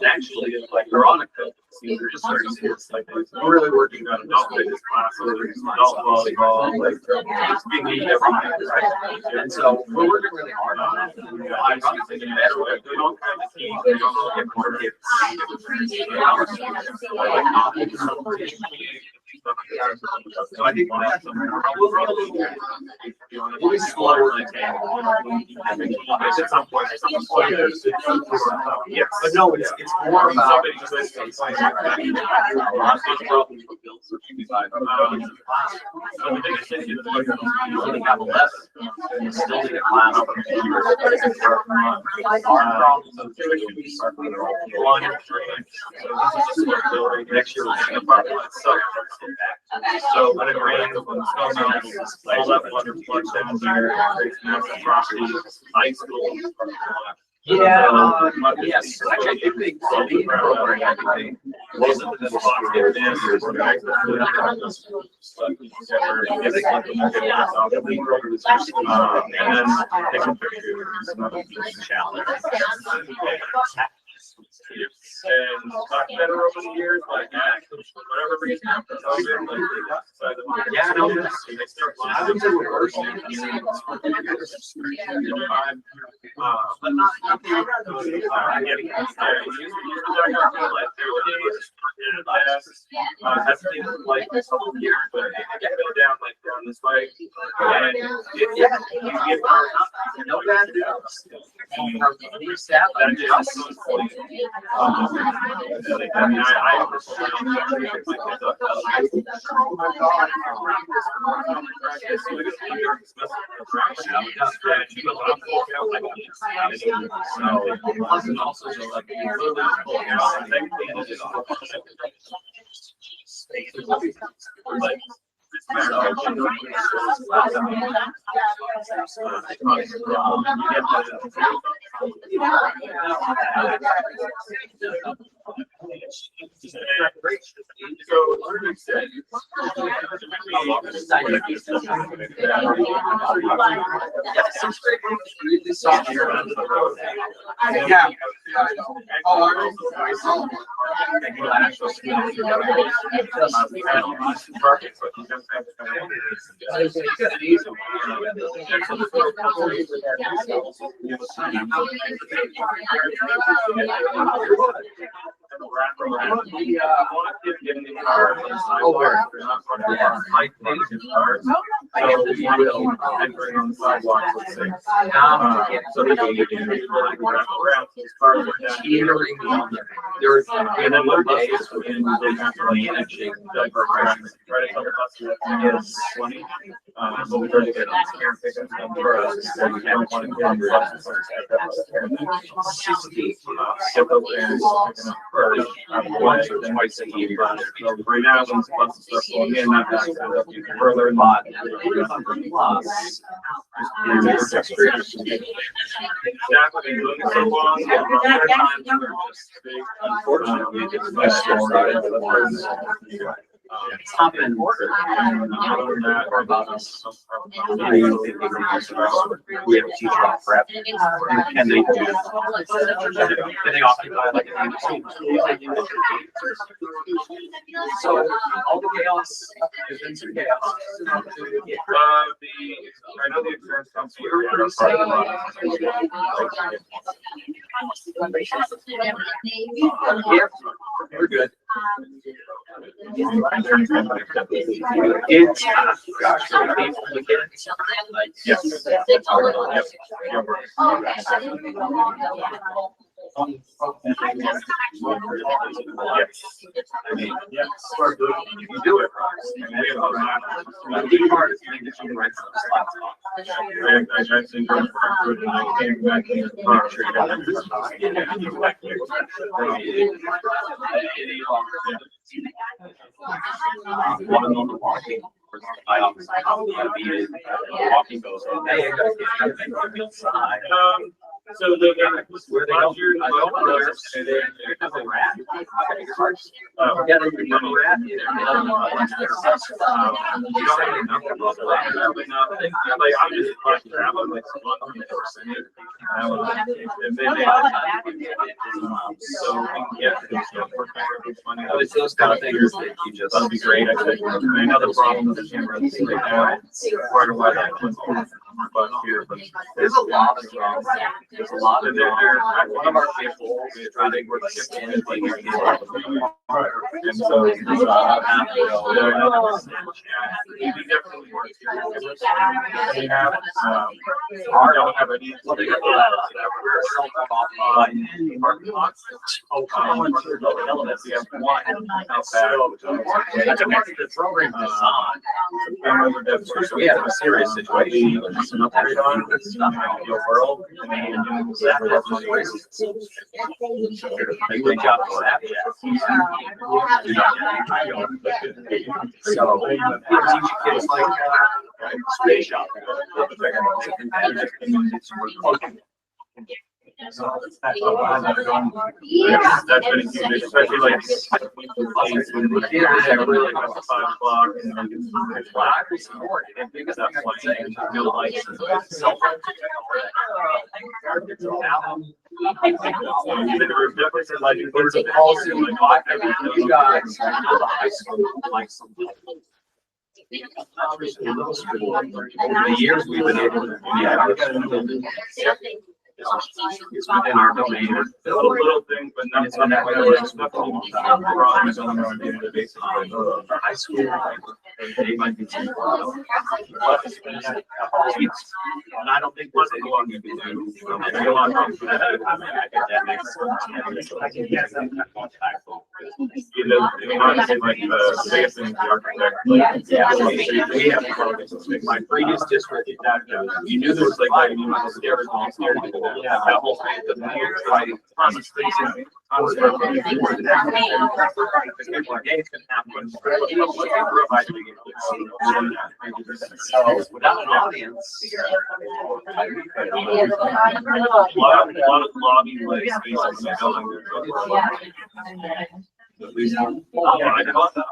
actually it's like Veronica. They're just starting to like we're really working on adult fitness classes, adult volleyball, like it's being needed everything, right? And so we're working really hard on it. And, I'm thinking better way. We don't kind of team, we don't get more kids. So I think that's we'll be slower than at some point. Yes, but no, it's more about the biggest thing is you only have 11 and you still need a class for next year we're going to park lot. So when it rains, when the snow melts, all that water floods down here, creates massive property, high school. Yeah, yes, actually, I think they program everything. Wasn't the spot there, and then they can challenge. And gotten better over the years, like whatever reason, yeah, no, they start. I would say we're worse. But not that's the thing like a couple of years, but I get go down like down this way, and you know that new staff that just I mean, I yeah. Once or twice a year. Right now, when buses start flowing in, that backs up even further. But unfortunately, it's much top end order. Or about us. We have a teacher off prep. And they do. And they occupy like an so all the chaos is into chaos. I know the insurance company. Yeah, we're good. It's gosh, yes. Yes. You can do it. The key part is making sure you write some slides off. I think I came back in. One of them walking. I always walking goes on. So the where they go through and then there's a rat. Yeah, there's a rat. Like I'm just traveling like so yeah, it's those kind of things that you just that'll be great. I think another problem with the camera right now. Part of why that was here, but there's a lot of problems. There's a lot of there. One of our people is trying work shifting and so we definitely work. We have don't have any. Well, they got parking lots. Oh, we have one outside. That's the program design. We have a serious situation. Your world. Great job for that. So, teach kids like space shop. So that's been huge, especially like really about 5 o'clock and then because that's one thing, no lights and cell phones. There's a policy like you guys the high school like some the years we've been able to it's within our domain. It's a little thing, but not it's on that way. High school, they might be and I don't think there's any one you can do. You know, honestly, like the biggest thing, the architect, we have my previous district, you knew there was like stairs on stairs. Yeah, that whole thing, the years, right? Honestly, without an audience, a lot of lobby spaces in the building. At least, I thought that.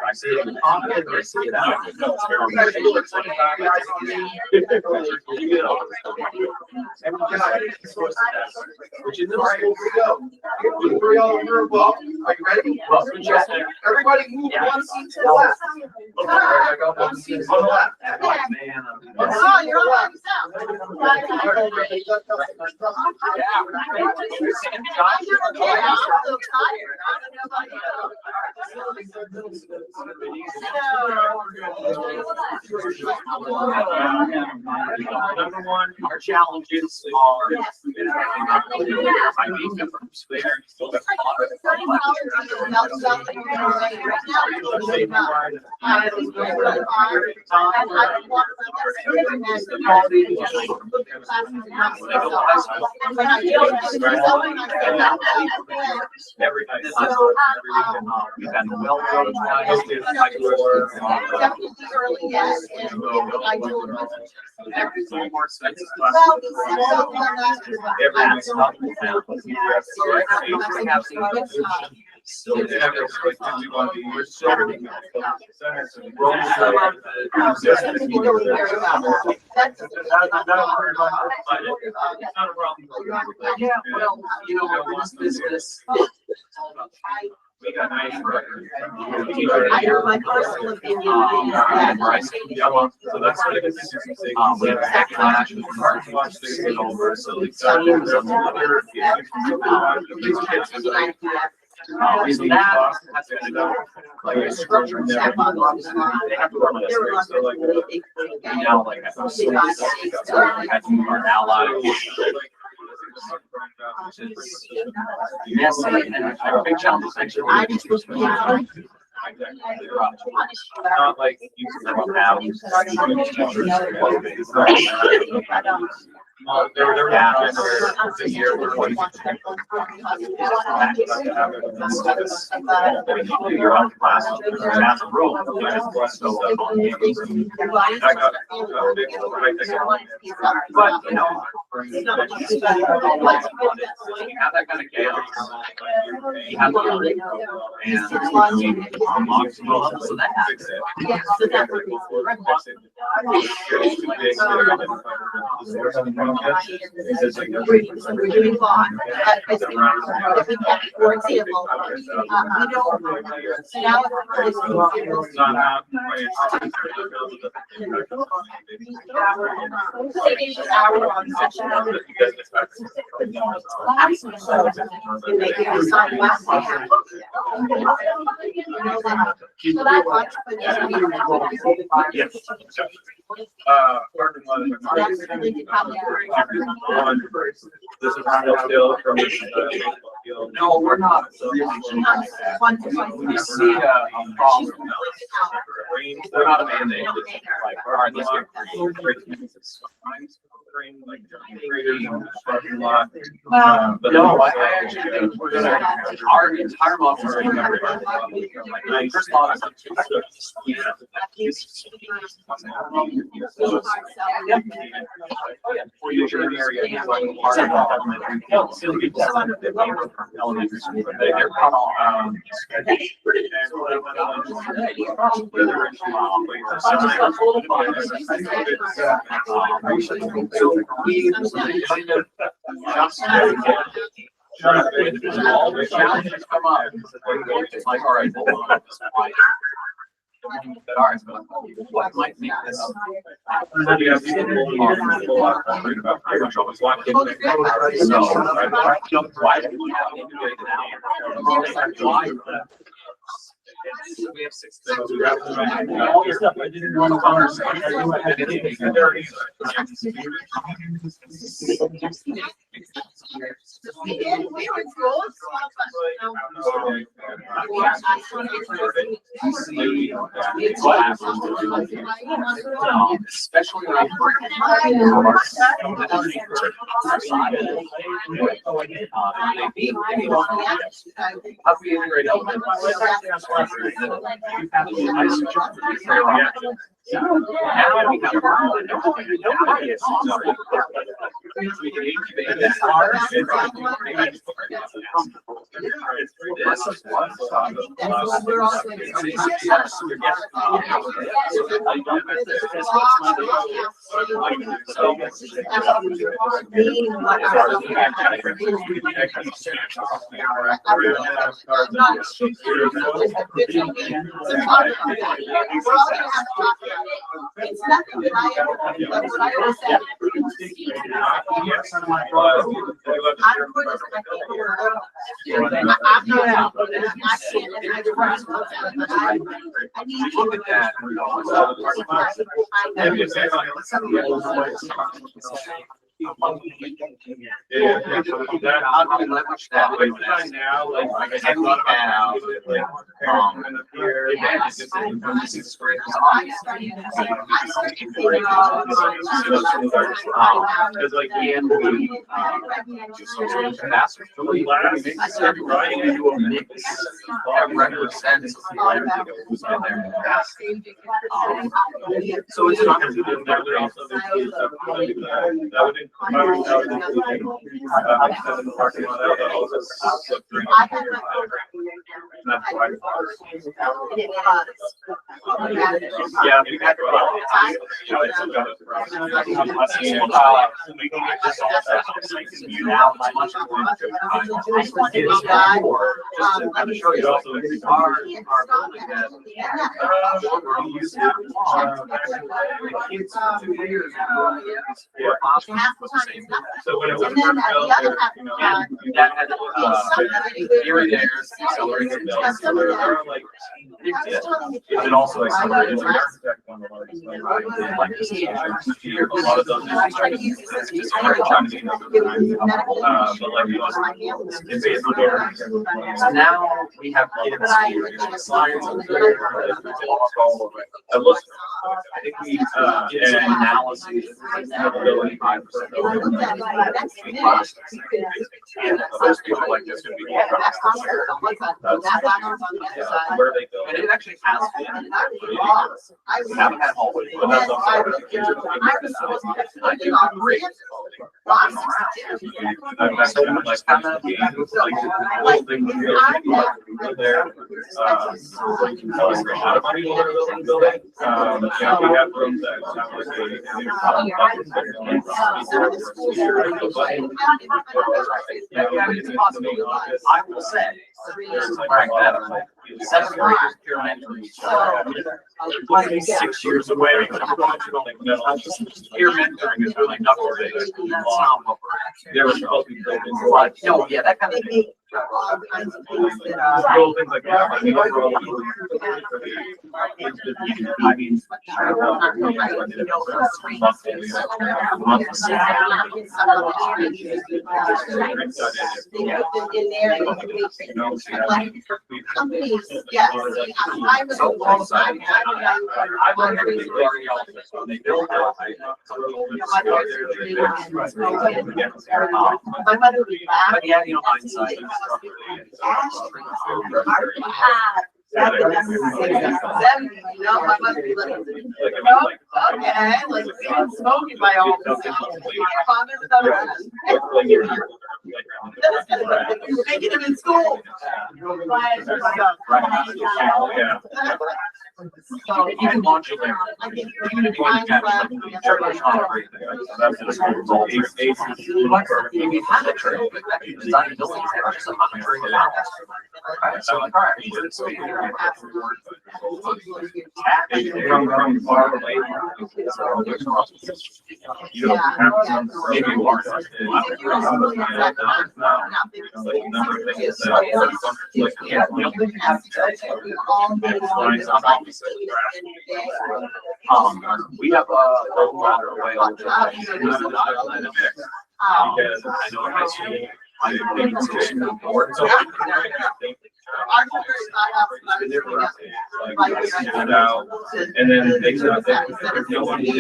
I see it in the comment, I see it out. Which in middle school we go. We're all involved. Are you ready? Everybody move one seat to the left. I got one seat to the left. Oh, you're all Number one, our challenges are I need them from Square. We got nice my personal opinion is that so that's what it is. We have a watch this over, so So that has to end up like a structure. They have to run this, so like now like I thought so I think our allies. Yes, and a big challenge is actually. Not like you can have. They're the year. You're on class. That's a rule. But you know, you have that kind of chaos. You have so that happens. So we're doing law, but I think, for example, we don't, now. Hour-long session. This is still from no, we're not. We see a problem. We're not a mandate. Like, we're our this year. But no, I actually think we're gonna, our entire model is my first thought is for your area, part of elementary school, they're so we kind of just all the challenges come up. It's like, all right, hold on. All right, what might make this? So why do we have integrated now? We have 6 things. All the stuff I didn't want to understand. Especially like how do we integrate elements? We can incubate that. It's nothing that I ever, that's what I always say. I'm going to spec I'm not out. I can't, and I trust but I need to look at that. Yeah, how do we leverage that now? Like I said, thought about because like and so it's not going to be that would yeah, we got So when it was And then first at built, the other there, half you know, of that, that had, here and there, accelerated builds, so there are like. Is it also accelerated? The architect one of those, like this is a lot of those. Just trying to get those designs. But like, you know, it's basically there. So now we have kids who science and I looked, I think we, did some analysis. ability 5%. And those people like this gonna be. Where they go. And it actually has been. We haven't had hallways, but that's also. I do agree. So much kind of like thing there. A lot of money in the building. Yeah, we have rooms that I will say, this is pragmatic. Seventh grade is pure mentoring. 6 years away. Peer mentoring is really not what it is. It's not what we're at. There was supposed to be built in. No, yeah, that kind of thing. Little things like that. I mean, overall, I mean, Companies, yes. I was So alongside, I've learned they build out. But yeah, you know, hindsight. Okay, like, we been smoking by all this. You're making him in school. So you can launch it there. I think you're gonna find from. If you have a trail, but actually design buildings that are just monitoring the mountains. Right, so like, all right, let's see. From far away. You don't have to, maybe you are. We have a water whale. Because I know I see. I think it's important. So. And then they said that there's no one who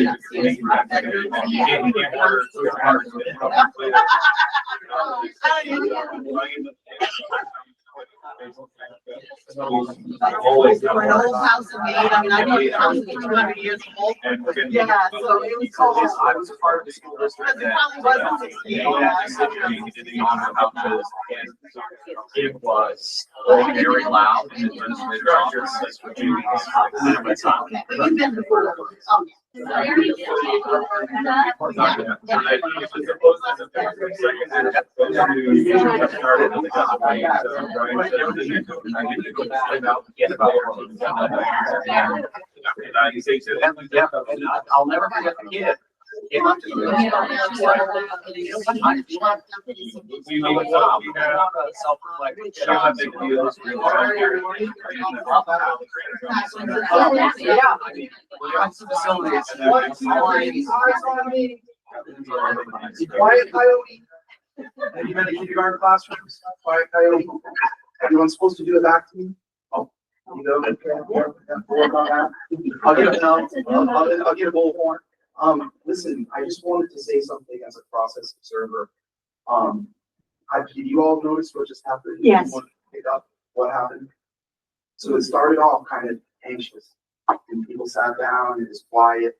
Always for an old house of made, I mean, I know the house is 200 years old. Yeah, so it was cold. I was a part of the school district. It probably wasn't 60 years old. It was very loud in the administrator's office for 2 weeks. It's not. But you've been before. I'll never forget the kid. Came up to me. Quiet coyote. Have you been in kindergarten classrooms? Quiet coyote. Everyone's supposed to do it back to me. Oh, you go. I'll get a I'll get a bullhorn. Listen, I just wanted to say something as a process observer. Did you all notice what just happened? Yes. Pick up what happened? So it started off kind of anxious, and people sat down and it was quiet.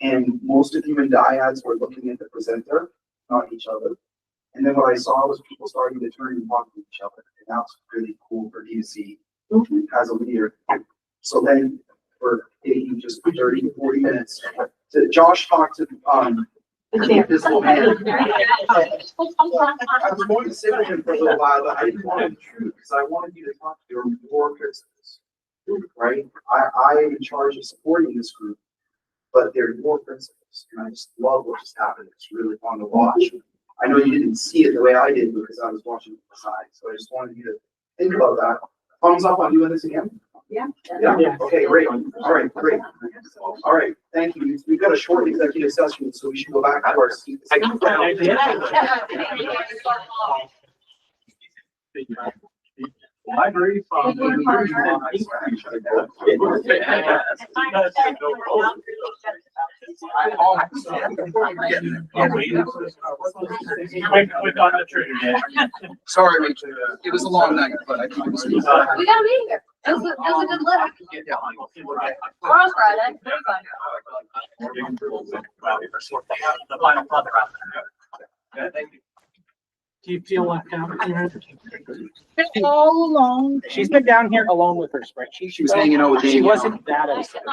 And most of human dyads were looking at the presenter, not each other. And then what I saw was people starting to turn and talk to each other. And that was really cool for me to see as a leader. So then for taking just 30 to 40 minutes, Josh talked to this little man. I was going to sit with him for a little while, but I didn't want to intrude because I wanted you to talk to your principals, right? I am in charge of supporting this group. but they're your principles. And I just love what just happened. It's really fun to watch. I know you didn't see it the way I did because I was watching from the side. So I just wanted you to think about that. Thumbs up on doing this again? Yeah. Yeah, okay, great. All right, great. All right, thank you. We've got a short executive session, so we should go back to our seats. Library. Sorry, Rachel. It was a long night, but I think it was. We gotta be here. It was a good look. Tomorrow's Friday. The final thought. Yeah, thank you. Do you feel left out? All alone. She's been down here alone with her spreadsheet. She was hanging out with She Danielle. wasn't that upset.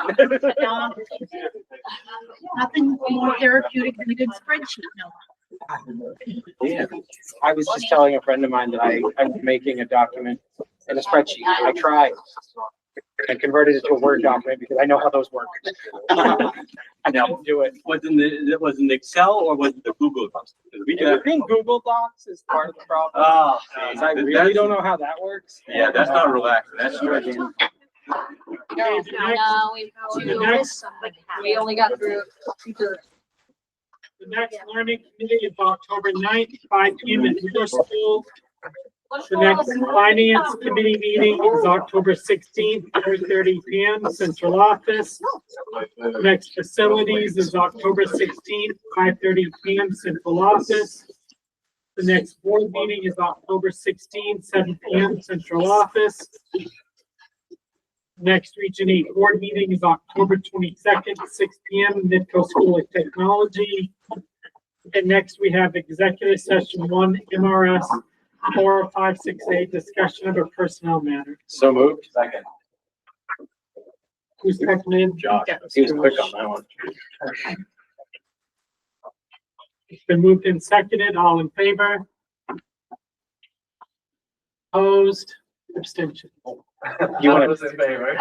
Nothing more therapeutic than a good spreadsheet, no. Yeah. I was just telling a friend of mine that I'm making a document in a spreadsheet. I tried. I converted it to a Word document because I know how those work. I couldn't do it. Was it in Excel or was it the Google Docs? I think Google Docs is part of the problem. Oh, I really don't know how that works. Yeah, that's not relaxing. That's good. Okay, No, we only got through two-thirds. the next learning committee is October 9th, 5 p.m. in middle school. The next finance committee meeting is October 16th, 4:30 p.m. central office. The next facilities is October 16th, 5:30 p.m. central office. The next board meeting is October 16th, 7 p.m. central office. Next Region 8 board meeting is October 22nd, 6 p.m. Midco School of Technology. And next we have executive session 1 MRS 4056A, discussion of a personnel matter. So moved. Second. Who's seconded? Josh. He was quick on that one. It's been moved and seconded. All in favor? Opposed? Abstention. You want I was in favor.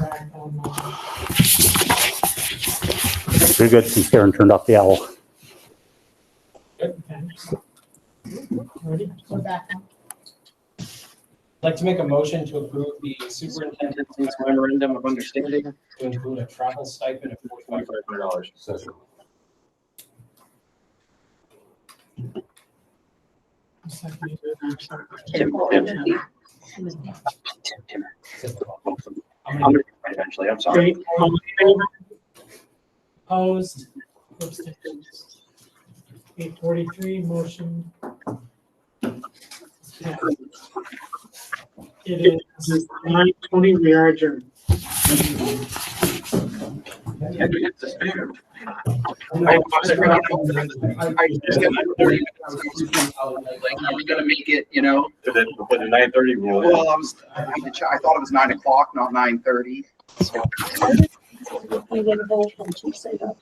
back on. You're good since Karen turned off the owl. Ready? We're back on. I'd like to make a motion to approve the superintendent's memorandum of understanding to include a travel stipend of $4,500. I'm gonna eventually, I'm sorry. Okay, all in favor? Opposed? Abstentions? 8:43, motion. Yeah. It is 9:20, we are adjourned. Are we gonna make it, you know? For the 9:30 rule. Well, I thought it was 9 o'clock, not 9:30. So. We did a vote on Tuesday, though.